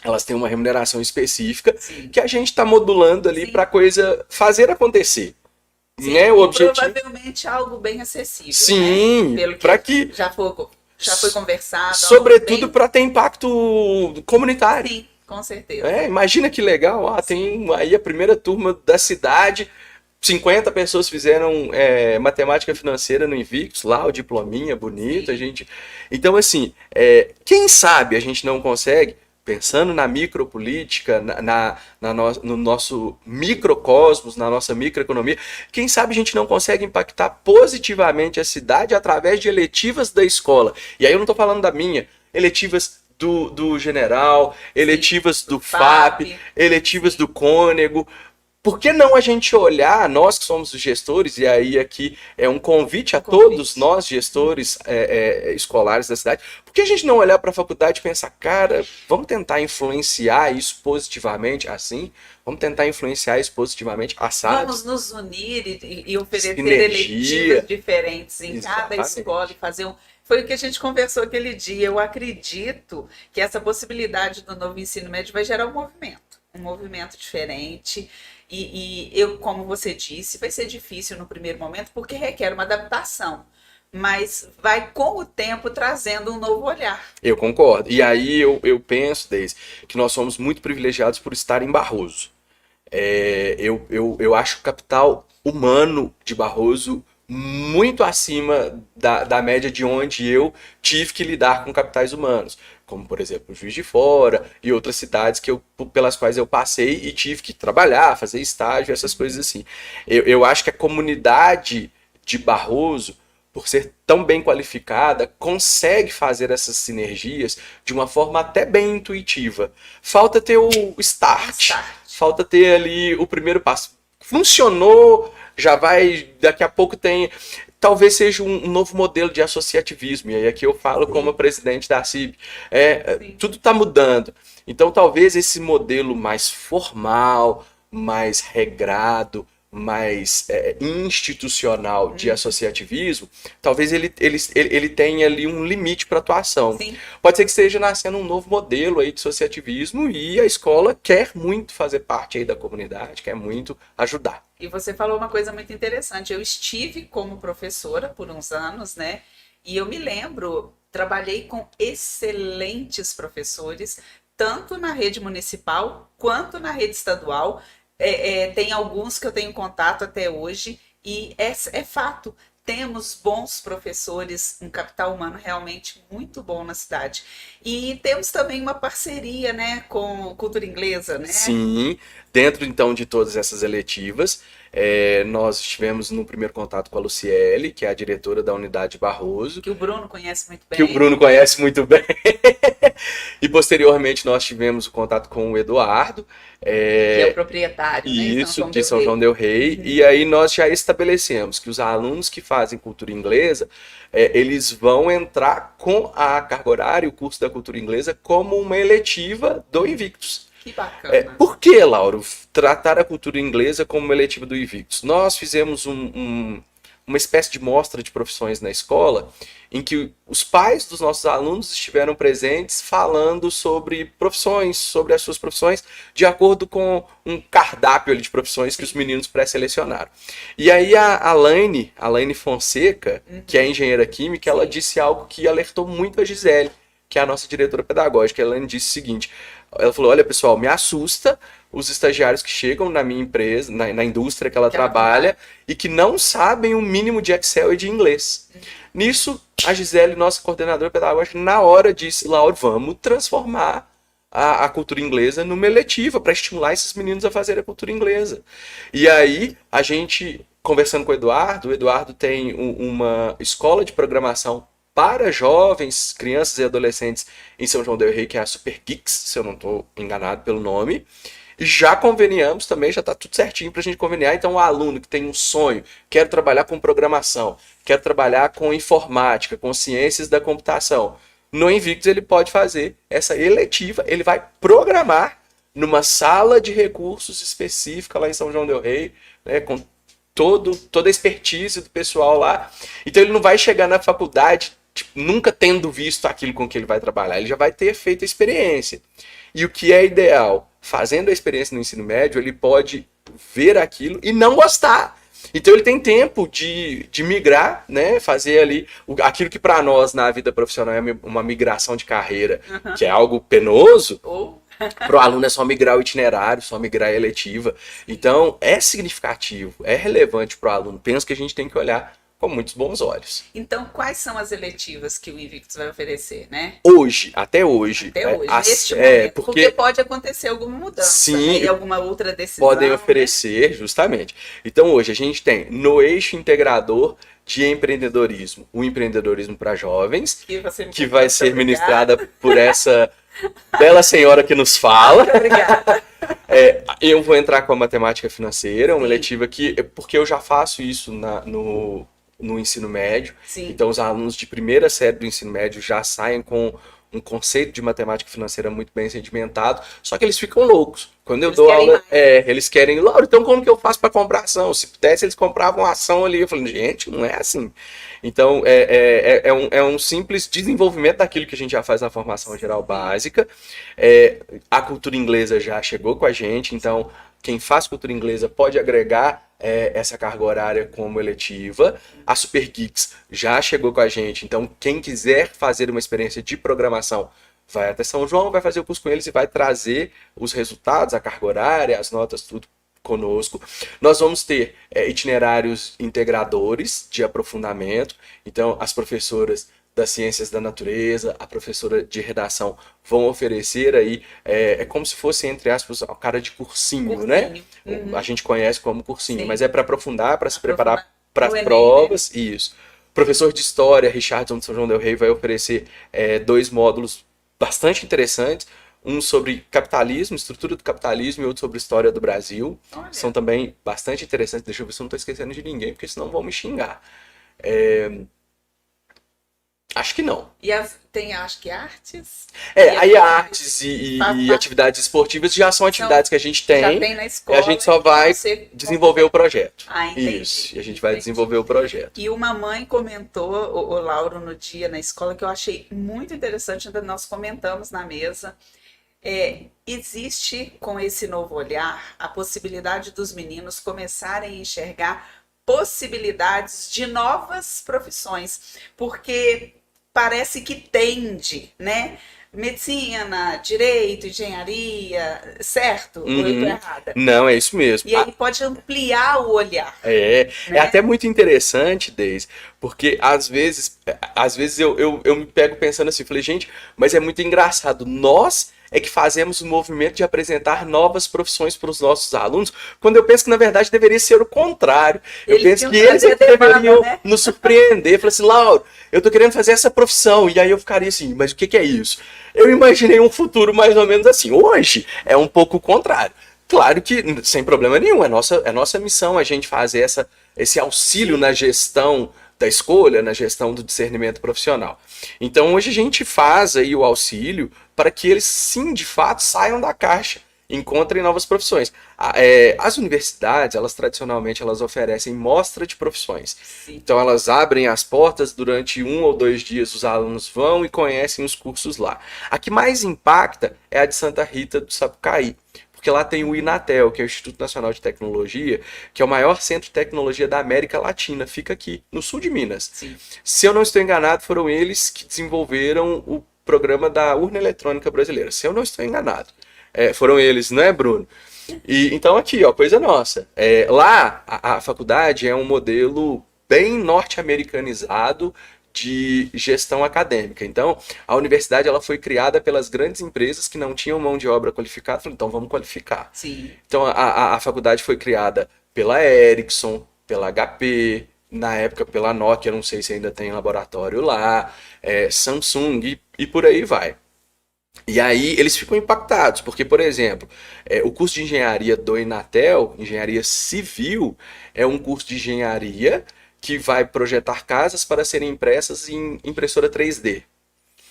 [SPEAKER 2] elas têm uma remuneração específica. Sim. Que a gente está modulando ali para a coisa fazer acontecer.
[SPEAKER 1] Sim,
[SPEAKER 2] né? O objetivo...
[SPEAKER 1] provavelmente algo bem acessível.
[SPEAKER 2] Sim,
[SPEAKER 1] né?
[SPEAKER 2] para que
[SPEAKER 1] já foi conversado.
[SPEAKER 2] Sobretudo para ter impacto comunitário.
[SPEAKER 1] Sim. Com certeza.
[SPEAKER 2] Imagina que legal, tem aí a primeira turma da cidade, 50 pessoas fizeram matemática financeira no Invictus, lá o diplominha bonito, a gente... Então, assim, quem sabe a gente não consegue, pensando na micropolítica, no nosso microcosmos, na nossa microeconomia, quem sabe a gente não consegue impactar positivamente a cidade através de eletivas da escola. E aí eu não estou falando da minha, eletivas do General, eletivas do FAP, eletivas do Cônego. Por que não a gente olhar, nós que somos os gestores, e aí aqui é um convite a todos nós, gestores escolares da cidade, por que a gente não olhar para a faculdade e pensar, cara, vamos tentar influenciar isso positivamente assim? Vamos tentar influenciar isso positivamente assado?
[SPEAKER 1] Vamos nos unir e oferecer eletivas diferentes em cada escola e fazer Foi o que a gente conversou aquele dia. Eu acredito que essa possibilidade do novo ensino médio vai gerar um movimento diferente. E eu, como você disse, vai ser difícil no primeiro momento, porque requer uma adaptação. mas vai com o tempo trazendo um novo olhar.
[SPEAKER 2] Eu concordo. E aí eu penso, Deise, que nós somos muito privilegiados por estar em Barroso. Eu acho o capital humano de Barroso muito acima da média de onde eu tive que lidar com capitais humanos, como por exemplo Juiz de Fora e outras cidades pelas quais eu passei e tive que trabalhar, fazer estágio, essas coisas assim. Eu acho que a comunidade de Barroso, por ser tão bem qualificada, consegue fazer essas sinergias de uma forma até bem intuitiva. Falta ter o start. Falta ter ali o primeiro passo. Funcionou, já vai, daqui a pouco tem, talvez seja um novo modelo de associativismo, e aí aqui eu falo como presidente da CIB, tudo está mudando, então talvez esse modelo mais formal, mais regrado, mais institucional de associativismo, talvez ele tenha ali um limite para atuação.
[SPEAKER 1] Sim.
[SPEAKER 2] Pode ser que esteja nascendo um novo modelo aí de associativismo e a escola quer muito fazer parte aí da comunidade, quer muito ajudar.
[SPEAKER 1] E você falou uma coisa muito interessante. Eu estive como professora por uns anos, né? E eu me lembro, trabalhei com excelentes professores, tanto na rede municipal quanto na rede estadual. Tem alguns que eu tenho contato até hoje, e é fato. Temos bons professores, um capital humano realmente muito bom na cidade. E temos também uma parceria, né, com Cultura Inglesa, né?
[SPEAKER 2] Sim, dentro então de todas essas eletivas, nós estivemos no primeiro contato com a Luciele, que é a diretora da unidade Barroso.
[SPEAKER 1] Que o Bruno conhece muito bem.
[SPEAKER 2] Que o Bruno conhece muito bem. E posteriormente nós tivemos o contato com o Eduardo.
[SPEAKER 1] Que é o proprietário,
[SPEAKER 2] isso,
[SPEAKER 1] né?
[SPEAKER 2] de São João del Rei. E aí nós já estabelecemos que os alunos que fazem cultura inglesa, eles vão entrar com a carga horária, o curso da cultura inglesa, como uma eletiva do Invictus.
[SPEAKER 1] Que bacana.
[SPEAKER 2] Por que, Lauro, tratar a cultura inglesa como uma eletiva do Invictus? Nós fizemos uma espécie de mostra de profissões na escola, em que os pais dos nossos alunos estiveram presentes falando sobre profissões, sobre as suas profissões, de acordo com um cardápio ali de profissões que os meninos pré-selecionaram. E aí a Laine Fonseca, que é engenheira química, ela disse algo que alertou muito a Gisele, que é a nossa diretora pedagógica. Ela disse o seguinte: ela falou, olha pessoal, me assusta os estagiários que chegam na minha empresa, na indústria que ela trabalha, e que não sabem o mínimo de Excel e de inglês. Nisso, a Gisele, nossa coordenadora pedagógica, na hora disse, Laura, vamos transformar a cultura inglesa numa eletiva para estimular esses meninos a fazer a cultura inglesa. E aí, a gente, conversando com o Eduardo tem uma escola de programação para jovens, crianças e adolescentes em São João del Rei, que é a Super Geeks, se eu não estou enganado pelo nome. E já conveniamos também, já está tudo certinho para a gente conveniar. Então, o aluno que tem um sonho, quer trabalhar com programação, quer trabalhar com informática, com ciências da computação, no Invictus ele pode fazer essa eletiva, ele vai programar numa sala de recursos específica lá em São João del Rei, né, com toda a expertise do pessoal lá. Então, ele não vai chegar na faculdade nunca tendo visto aquilo com que ele vai trabalhar, ele já vai ter feito a experiência. E o que é ideal? Fazendo a experiência no ensino médio, ele pode ver aquilo e não gostar. Então ele tem tempo de migrar, né? Fazer ali aquilo que para nós na vida profissional é uma migração de carreira, que é algo penoso. Para o aluno é só migrar o itinerário, só migrar a eletiva. Então é significativo, é relevante para o aluno. Penso que a gente tem que olhar com muitos bons olhos.
[SPEAKER 1] Então, quais são as eletivas que o Invictus vai oferecer, né?
[SPEAKER 2] Até hoje.
[SPEAKER 1] Até hoje, neste momento, porque pode acontecer alguma mudança,
[SPEAKER 2] sim,
[SPEAKER 1] né? E alguma outra decisão.
[SPEAKER 2] Podem oferecer, né? Justamente. Então, hoje a gente tem no eixo integrador de empreendedorismo, o empreendedorismo para jovens, que vai ser ministrada por essa bela senhora que nos fala.
[SPEAKER 1] Muito obrigada.
[SPEAKER 2] Eu vou entrar com a matemática financeira, uma eletiva porque eu já faço isso no ensino médio.
[SPEAKER 1] Sim.
[SPEAKER 2] Então, os alunos de primeira série do ensino médio já saem com um conceito de matemática financeira muito bem sedimentado, só que eles ficam loucos. Quando eu dou aula, eles querem, Laura, então como que eu faço para comprar ação? Se pudesse, eles compravam ação ali. Eu falei, gente, não é assim. Então, é um simples desenvolvimento daquilo que a gente já faz na formação geral básica. A cultura inglesa já chegou com a gente, então quem faz cultura inglesa pode agregar essa carga horária como eletiva. A Super Geeks já chegou com a gente, então quem quiser fazer uma experiência de programação vai até São João, vai fazer o curso com eles e vai trazer os resultados, a carga horária, as notas, tudo conosco. Nós vamos ter itinerários integradores de aprofundamento, então as professoras das ciências da natureza, a professora de redação vão oferecer aí, é como se fosse, entre aspas, a cara de cursinho, né? Uhum. A gente conhece como cursinho, sim, mas é para aprofundar, para se preparar para as provas, né? Isso. O professor de história, Richardson de São João del Rei, vai oferecer 2 módulos bastante interessantes, um sobre capitalismo, estrutura do capitalismo, e outro sobre história do Brasil. Olha. São também bastante interessantes. Deixa eu ver se eu não estou esquecendo de ninguém, porque senão vão me xingar. Acho que não.
[SPEAKER 1] E tem, acho que artes?
[SPEAKER 2] Aí artes e atividades esportivas já são atividades que a gente tem.
[SPEAKER 1] Já tem na escola.
[SPEAKER 2] E a gente só vai desenvolver o projeto.
[SPEAKER 1] Entendi.
[SPEAKER 2] Isso, e a gente vai desenvolver o projeto.
[SPEAKER 1] E uma mãe comentou, o Lauro, no dia na escola, que eu achei muito interessante, ainda nós comentamos na mesa. Existe, com esse novo olhar, a possibilidade dos meninos começarem a enxergar possibilidades de novas profissões, porque parece que tende, né? Medicina, direito, engenharia, certo? Ou eu tô errada?
[SPEAKER 2] Não, é isso mesmo.
[SPEAKER 1] E aí pode ampliar o olhar.
[SPEAKER 2] É até muito interessante, Deise, porque às vezes eu me pego pensando assim, falei, gente, mas é muito engraçado, nós é que fazemos o movimento de apresentar novas profissões para os nossos alunos, quando eu penso que, na verdade, deveria ser o contrário. Eu penso que eles deveriam, né, nos surpreender. Falei assim, Lauro, eu tô querendo fazer essa profissão. E aí eu ficaria assim, mas o que é isso? Eu imaginei um futuro mais ou menos assim. Hoje é um pouco o contrário. Claro que, sem problema nenhum, é nossa missão a gente fazer esse auxílio na gestão da escolha, na gestão do discernimento profissional. Então, hoje a gente faz aí o auxílio para que eles, sim, de fato, saiam da caixa, encontrem novas profissões. As universidades, elas tradicionalmente, elas oferecem mostra de profissões. Sim. Então, elas abrem as portas durante 1 ou 2 dias, os alunos vão e conhecem os cursos lá. A que mais impacta é a de Santa Rita do Sapucaí, porque lá tem o INATEL, que é o Instituto Nacional de Tecnologia, que é o maior centro de tecnologia da América Latina, fica aqui, no sul de Minas. Sim. Se eu não estou enganado, foram eles que desenvolveram o programa da urna eletrônica brasileira, se eu não estou enganado. Foram eles, não é, Bruno? E, então aqui, ó, coisa nossa. Lá, a faculdade é um modelo bem norte-americanizado de gestão acadêmica. Então, a universidade ela foi criada pelas grandes empresas que não tinham mão de obra qualificada. Falaram, então vamos qualificar. Sim. Então, a faculdade foi criada pela Ericsson, pela HP, na época pela Nokia, não sei se ainda tem laboratório lá, Samsung e por aí vai. E aí eles ficam impactados, porque, por exemplo, o curso de engenharia do Inatel, engenharia civil, é um curso de engenharia que vai projetar casas para serem impressas em impressora 3D.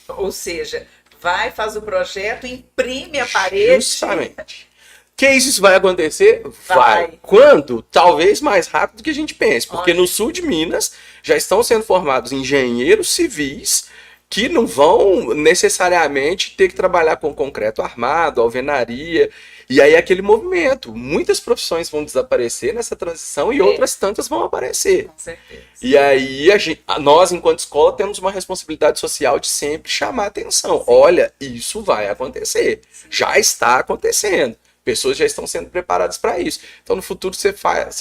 [SPEAKER 1] Ou seja, faz o projeto, imprime a parede.
[SPEAKER 2] Justamente. Que isso vai acontecer? Vai. Quando? Talvez mais rápido do que a gente pense, porque no sul de Minas já estão sendo formados engenheiros civis que não vão necessariamente ter que trabalhar com concreto armado, alvenaria, e aí aquele movimento. Muitas profissões vão desaparecer nessa transição e outras tantas vão aparecer. Com certeza. E aí nós, enquanto escola, temos uma responsabilidade social de sempre chamar a atenção. Sim. Olha, isso vai acontecer. Sim. Já está acontecendo. Pessoas já estão sendo preparadas para isso. Então, no futuro, você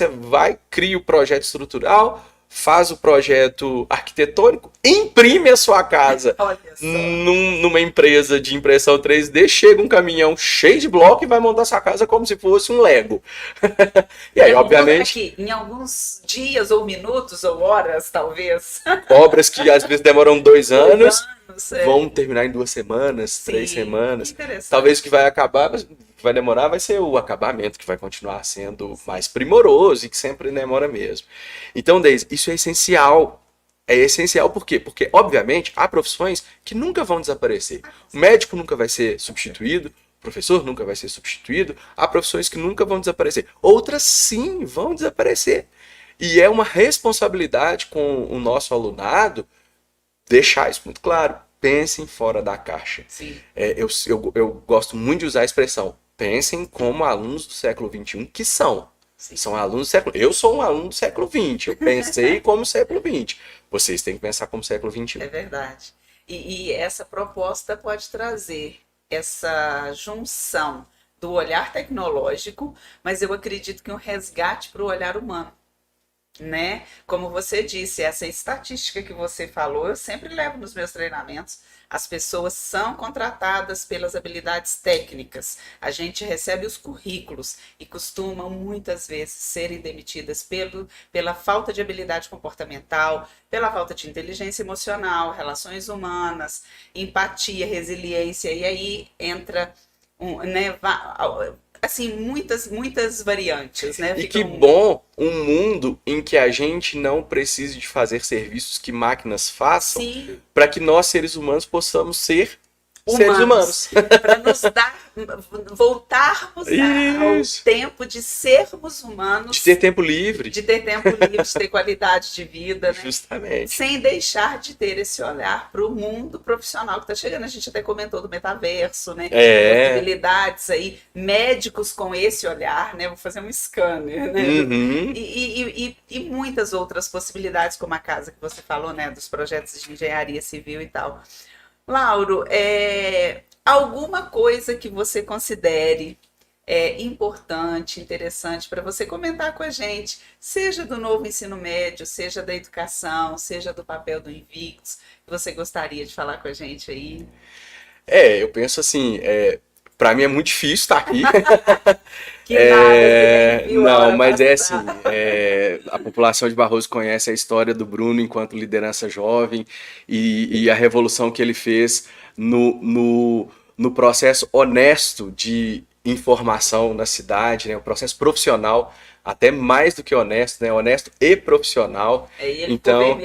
[SPEAKER 2] vai, cria o projeto estrutural, faz o projeto arquitetônico, imprime a sua casa numa empresa de impressão 3D, chega um caminhão cheio de bloco e vai montar sua casa como se fosse um Lego. E aí, obviamente...
[SPEAKER 1] Em alguns dias, ou minutos, ou horas, talvez.
[SPEAKER 2] Obras que às vezes demoram 2 anos, vão terminar em 2 semanas, 3 semanas. Talvez o que vai acabar... vai demorar, vai ser o acabamento que vai continuar sendo mais primoroso e que sempre demora mesmo. Então, Deise, isso é essencial. É essencial por quê? Porque, obviamente, há profissões que nunca vão desaparecer. O médico nunca vai ser substituído, o professor nunca vai ser substituído, há profissões que nunca vão desaparecer. Outras, sim, vão desaparecer. E é uma responsabilidade com o nosso alunado deixar isso muito claro. Pensem fora da caixa. Sim. Eu gosto muito de usar a expressão pensem como alunos do século XXI que são.
[SPEAKER 1] Sim.
[SPEAKER 2] São alunos do século... Eu sou um aluno do século XX. Eu pensei como século XX. Vocês têm que pensar como século XXI.
[SPEAKER 1] É verdade. E essa proposta pode trazer essa junção do olhar tecnológico, mas eu acredito que um resgate para o olhar humano, né? Como você disse, essa estatística que você falou, eu sempre levo nos meus treinamentos. As pessoas são contratadas pelas habilidades técnicas. A gente recebe os currículos e costumam muitas vezes serem demitidas pela falta de habilidade comportamental, pela falta de inteligência emocional, relações humanas, empatia, resiliência. E aí entra né, assim, muitas variantes, né?
[SPEAKER 2] E que bom um mundo em que a gente não precise de fazer serviços que máquinas façam, para que nós, seres humanos, possamos ser seres humanos.
[SPEAKER 1] Para nos voltarmos ao tempo de sermos humanos.
[SPEAKER 2] De ter tempo livre.
[SPEAKER 1] De ter tempo livre, de ter qualidade de vida. Né?
[SPEAKER 2] Justamente.
[SPEAKER 1] Sem deixar de ter esse olhar para o mundo profissional que está chegando. A gente até comentou do metaverso, né? Possibilidades aí, médicos com esse olhar, né? Vou fazer um scanner, né?
[SPEAKER 2] Uhum.
[SPEAKER 1] E muitas outras possibilidades, como a casa que você falou, né? Dos projetos de engenharia civil e tal. Lauro, alguma coisa que você considere importante, interessante para você comentar com a gente, seja do novo ensino médio, seja da educação, seja do papel do Invictus, que você gostaria de falar com a gente aí?
[SPEAKER 2] Eu penso assim, para mim é muito difícil estar aqui. Não, mas assim, a população de Barroso conhece a história do Bruno enquanto liderança jovem e a revolução que ele fez no processo honesto de informação na cidade, né? O processo profissional, até mais do que honesto, né? Honesto e profissional. Então,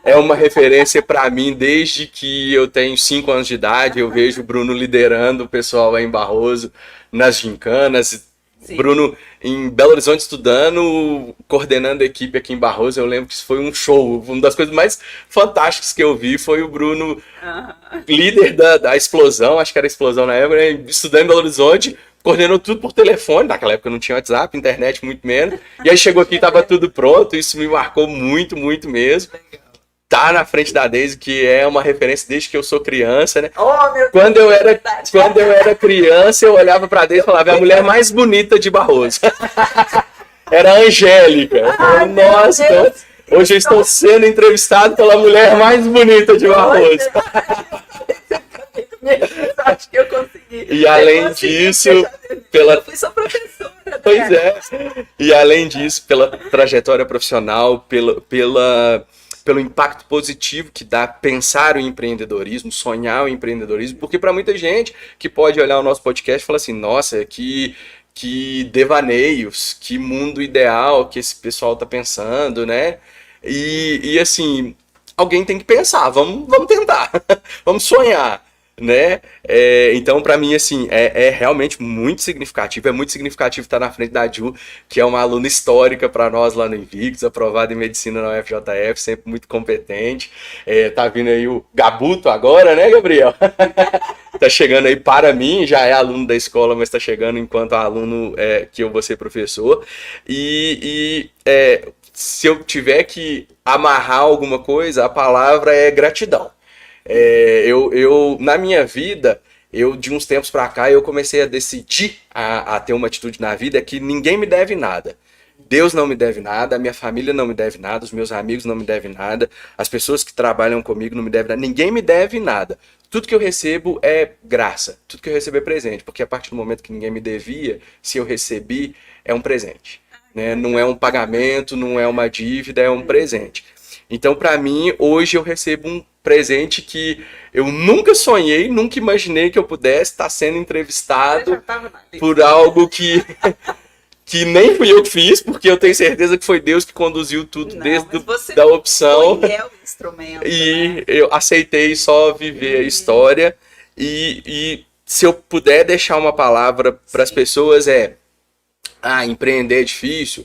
[SPEAKER 2] é uma referência para mim desde que eu tenho 5 anos de idade. Eu vejo o Bruno liderando o pessoal aí em Barroso nas gincanas. Sim. Bruno em Belo Horizonte estudando, coordenando a equipe aqui em Barroso. Eu lembro que isso foi um show. Uma das coisas mais fantásticas que eu vi foi o Bruno, líder da explosão, acho que era a explosão na época, né? Estudando em Belo Horizonte, coordenou tudo por telefone. Naquela época não tinha WhatsApp, internet, muito menos. E aí chegou aqui e estava tudo pronto. Isso me marcou muito, muito mesmo. Tá na frente da Daisy, que é uma referência desde que eu sou criança, né? Quando eu era criança, eu olhava pra Daisy e falava, é a mulher mais bonita de Barroso. Era a Angélica. Nossa, então, hoje eu estou sendo entrevistado pela mulher mais bonita de Barroso.
[SPEAKER 1] Acho que eu consegui.
[SPEAKER 2] E além disso,
[SPEAKER 1] eu fui sua professora.
[SPEAKER 2] Pois é. E além disso, pela trajetória profissional, pelo impacto positivo que dá pensar o empreendedorismo, sonhar o empreendedorismo, porque para muita gente que pode olhar o nosso podcast e falar assim, nossa, que devaneios, que mundo ideal que esse pessoal tá pensando, né? E assim, alguém tem que pensar, vamos tentar, vamos sonhar, né? Então, para mim, assim, é realmente muito significativo. É muito significativo estar na frente da Ju, que é uma aluna histórica para nós lá no Invictus, aprovada em medicina na UFJF, sempre muito competente. Tá vindo aí o Gabuto agora, né, Gabriel? Tá chegando aí para mim, já é aluno da escola, mas tá chegando enquanto aluno que eu vou ser professor. Se eu tiver que amarrar alguma coisa, a palavra é gratidão. Na minha vida, de uns tempos pra cá, eu comecei a decidir a ter uma atitude na vida que ninguém me deve nada. Deus não me deve nada, a minha família não me deve nada, os meus amigos não me devem nada, as pessoas que trabalham comigo não me devem nada, ninguém me deve nada. Tudo que eu recebo é graça, tudo que eu recebo é presente, porque a partir do momento que ninguém me devia, se eu recebi, é um presente. Né? Não é um pagamento, não é uma dívida, é um presente. Então, para mim, hoje eu recebo um presente que eu nunca sonhei, nunca imaginei que eu pudesse estar sendo entrevistado por algo que nem fui eu que fiz, porque eu tenho certeza que foi Deus que conduziu tudo desde da opção.
[SPEAKER 1] Foi o instrumento,
[SPEAKER 2] e eu aceitei só viver a história. E se eu puder deixar uma palavra para as pessoas empreender é difícil?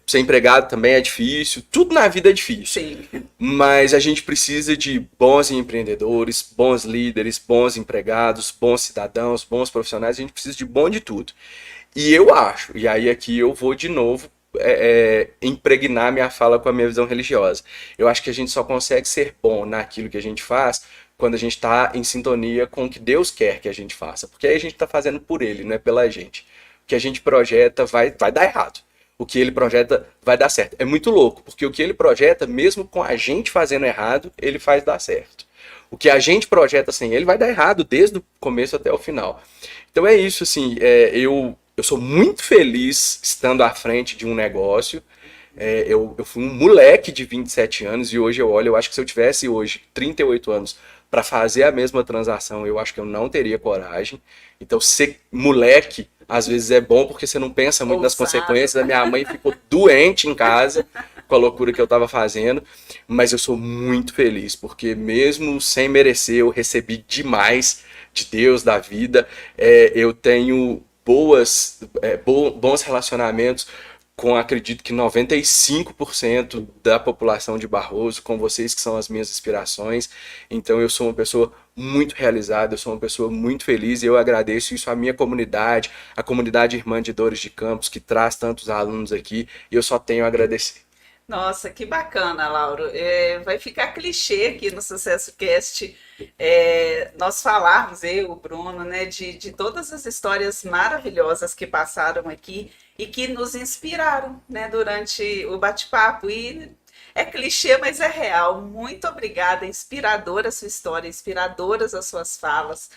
[SPEAKER 2] Ser empregado também é difícil, tudo na vida é difícil.
[SPEAKER 1] Sim.
[SPEAKER 2] Mas a gente precisa de bons empreendedores, bons líderes, bons empregados, bons cidadãos, bons profissionais, a gente precisa de bom de tudo. E eu acho, e aí aqui eu vou de novo impregnar minha fala com a minha visão religiosa. Eu acho que a gente só consegue ser bom naquilo que a gente faz quando a gente está em sintonia com o que Deus quer que a gente faça. Porque aí a gente está fazendo por Ele, não é pela gente. O que a gente projeta vai dar errado. O que ele projeta vai dar certo. É muito louco, porque o que ele projeta, mesmo com a gente fazendo errado, ele faz dar certo. O que a gente projeta sem ele vai dar errado desde o começo até o final. Então é isso, assim, eu sou muito feliz estando à frente de um negócio. Eu fui um moleque de 27 anos e hoje eu acho que se eu tivesse hoje 38 anos para fazer a mesma transação, eu acho que eu não teria coragem. Então ser moleque às vezes é bom porque você não pensa muito nas consequências. A minha mãe ficou doente em casa com a loucura que eu estava fazendo, mas eu sou muito feliz porque mesmo sem merecer eu recebi demais de Deus, da vida. Eu tenho bons relacionamentos com, acredito que 95% da população de Barroso, com vocês que são as minhas inspirações. Então eu sou uma pessoa muito realizada, eu sou uma pessoa muito feliz e eu agradeço isso à minha comunidade, a comunidade Irmã de Dores de Campos, que traz tantos alunos aqui, e eu só tenho a agradecer.
[SPEAKER 1] Nossa, que bacana, Lauro. Vai ficar clichê aqui no Sucesso Cast nós falarmos, eu, o Bruno, né, de todas as histórias maravilhosas que passaram aqui e que nos inspiraram, né, durante o bate-papo. E é clichê, mas é real. Muito obrigada, inspiradora a sua história, inspiradoras as suas falas.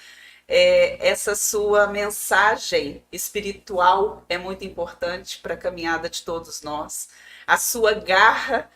[SPEAKER 1] Essa sua mensagem espiritual é muito importante para a caminhada de todos nós. A sua garra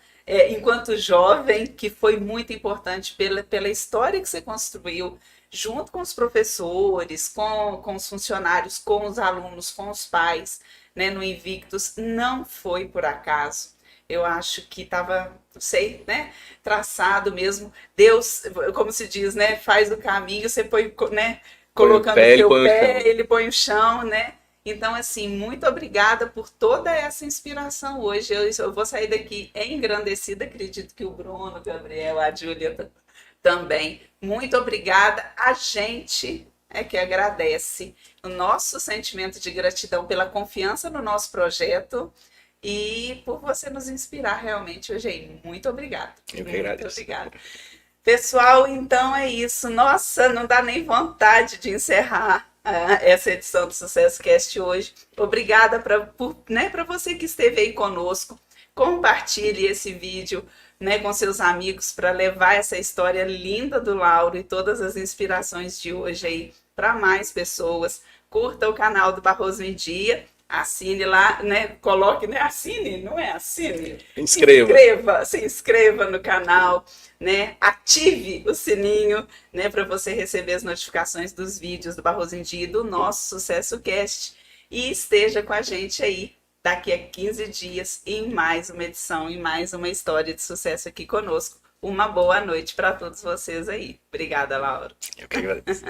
[SPEAKER 1] enquanto jovem, que foi muito importante pela história que você construiu, junto com os professores, com os funcionários, com os alunos, com os pais, né, no Invictus, não foi por acaso. Eu acho que estava, não sei, né, traçado mesmo. Deus, como se diz, né, faz o caminho, você põe, né, colocando o seu pé, ele põe o chão, né? Então, assim, muito obrigada por toda essa inspiração hoje. Eu vou sair daqui engrandecida, acredito que o Bruno, o Gabriel, a Júlia também. Muito obrigada. A gente é que agradece o nosso sentimento de gratidão pela confiança no nosso projeto e por você nos inspirar realmente hoje aí. Muito obrigada.
[SPEAKER 2] Eu que agradeço.
[SPEAKER 1] Muito obrigada. Pessoal, então é isso. Nossa, não dá nem vontade de encerrar essa edição do Sucesso Cast hoje. Obrigada para você que esteve aí conosco. Compartilhe esse vídeo, né, com seus amigos para levar essa história linda do Lauro e todas as inspirações de hoje aí para mais pessoas. Curta o canal do Barroso em Dia. Assine lá, né? Coloque, né? Assine, não é? Assine. Se inscreva no canal, né? Ative o sininho, né? Para você receber as notificações dos vídeos do Barroso em Dia e do nosso Sucesso Cast. E esteja com a gente aí daqui a 15 dias em mais uma edição, em mais uma história de sucesso aqui conosco. Uma boa noite para todos vocês aí. Obrigada, Laura.
[SPEAKER 2] Eu que agradeço.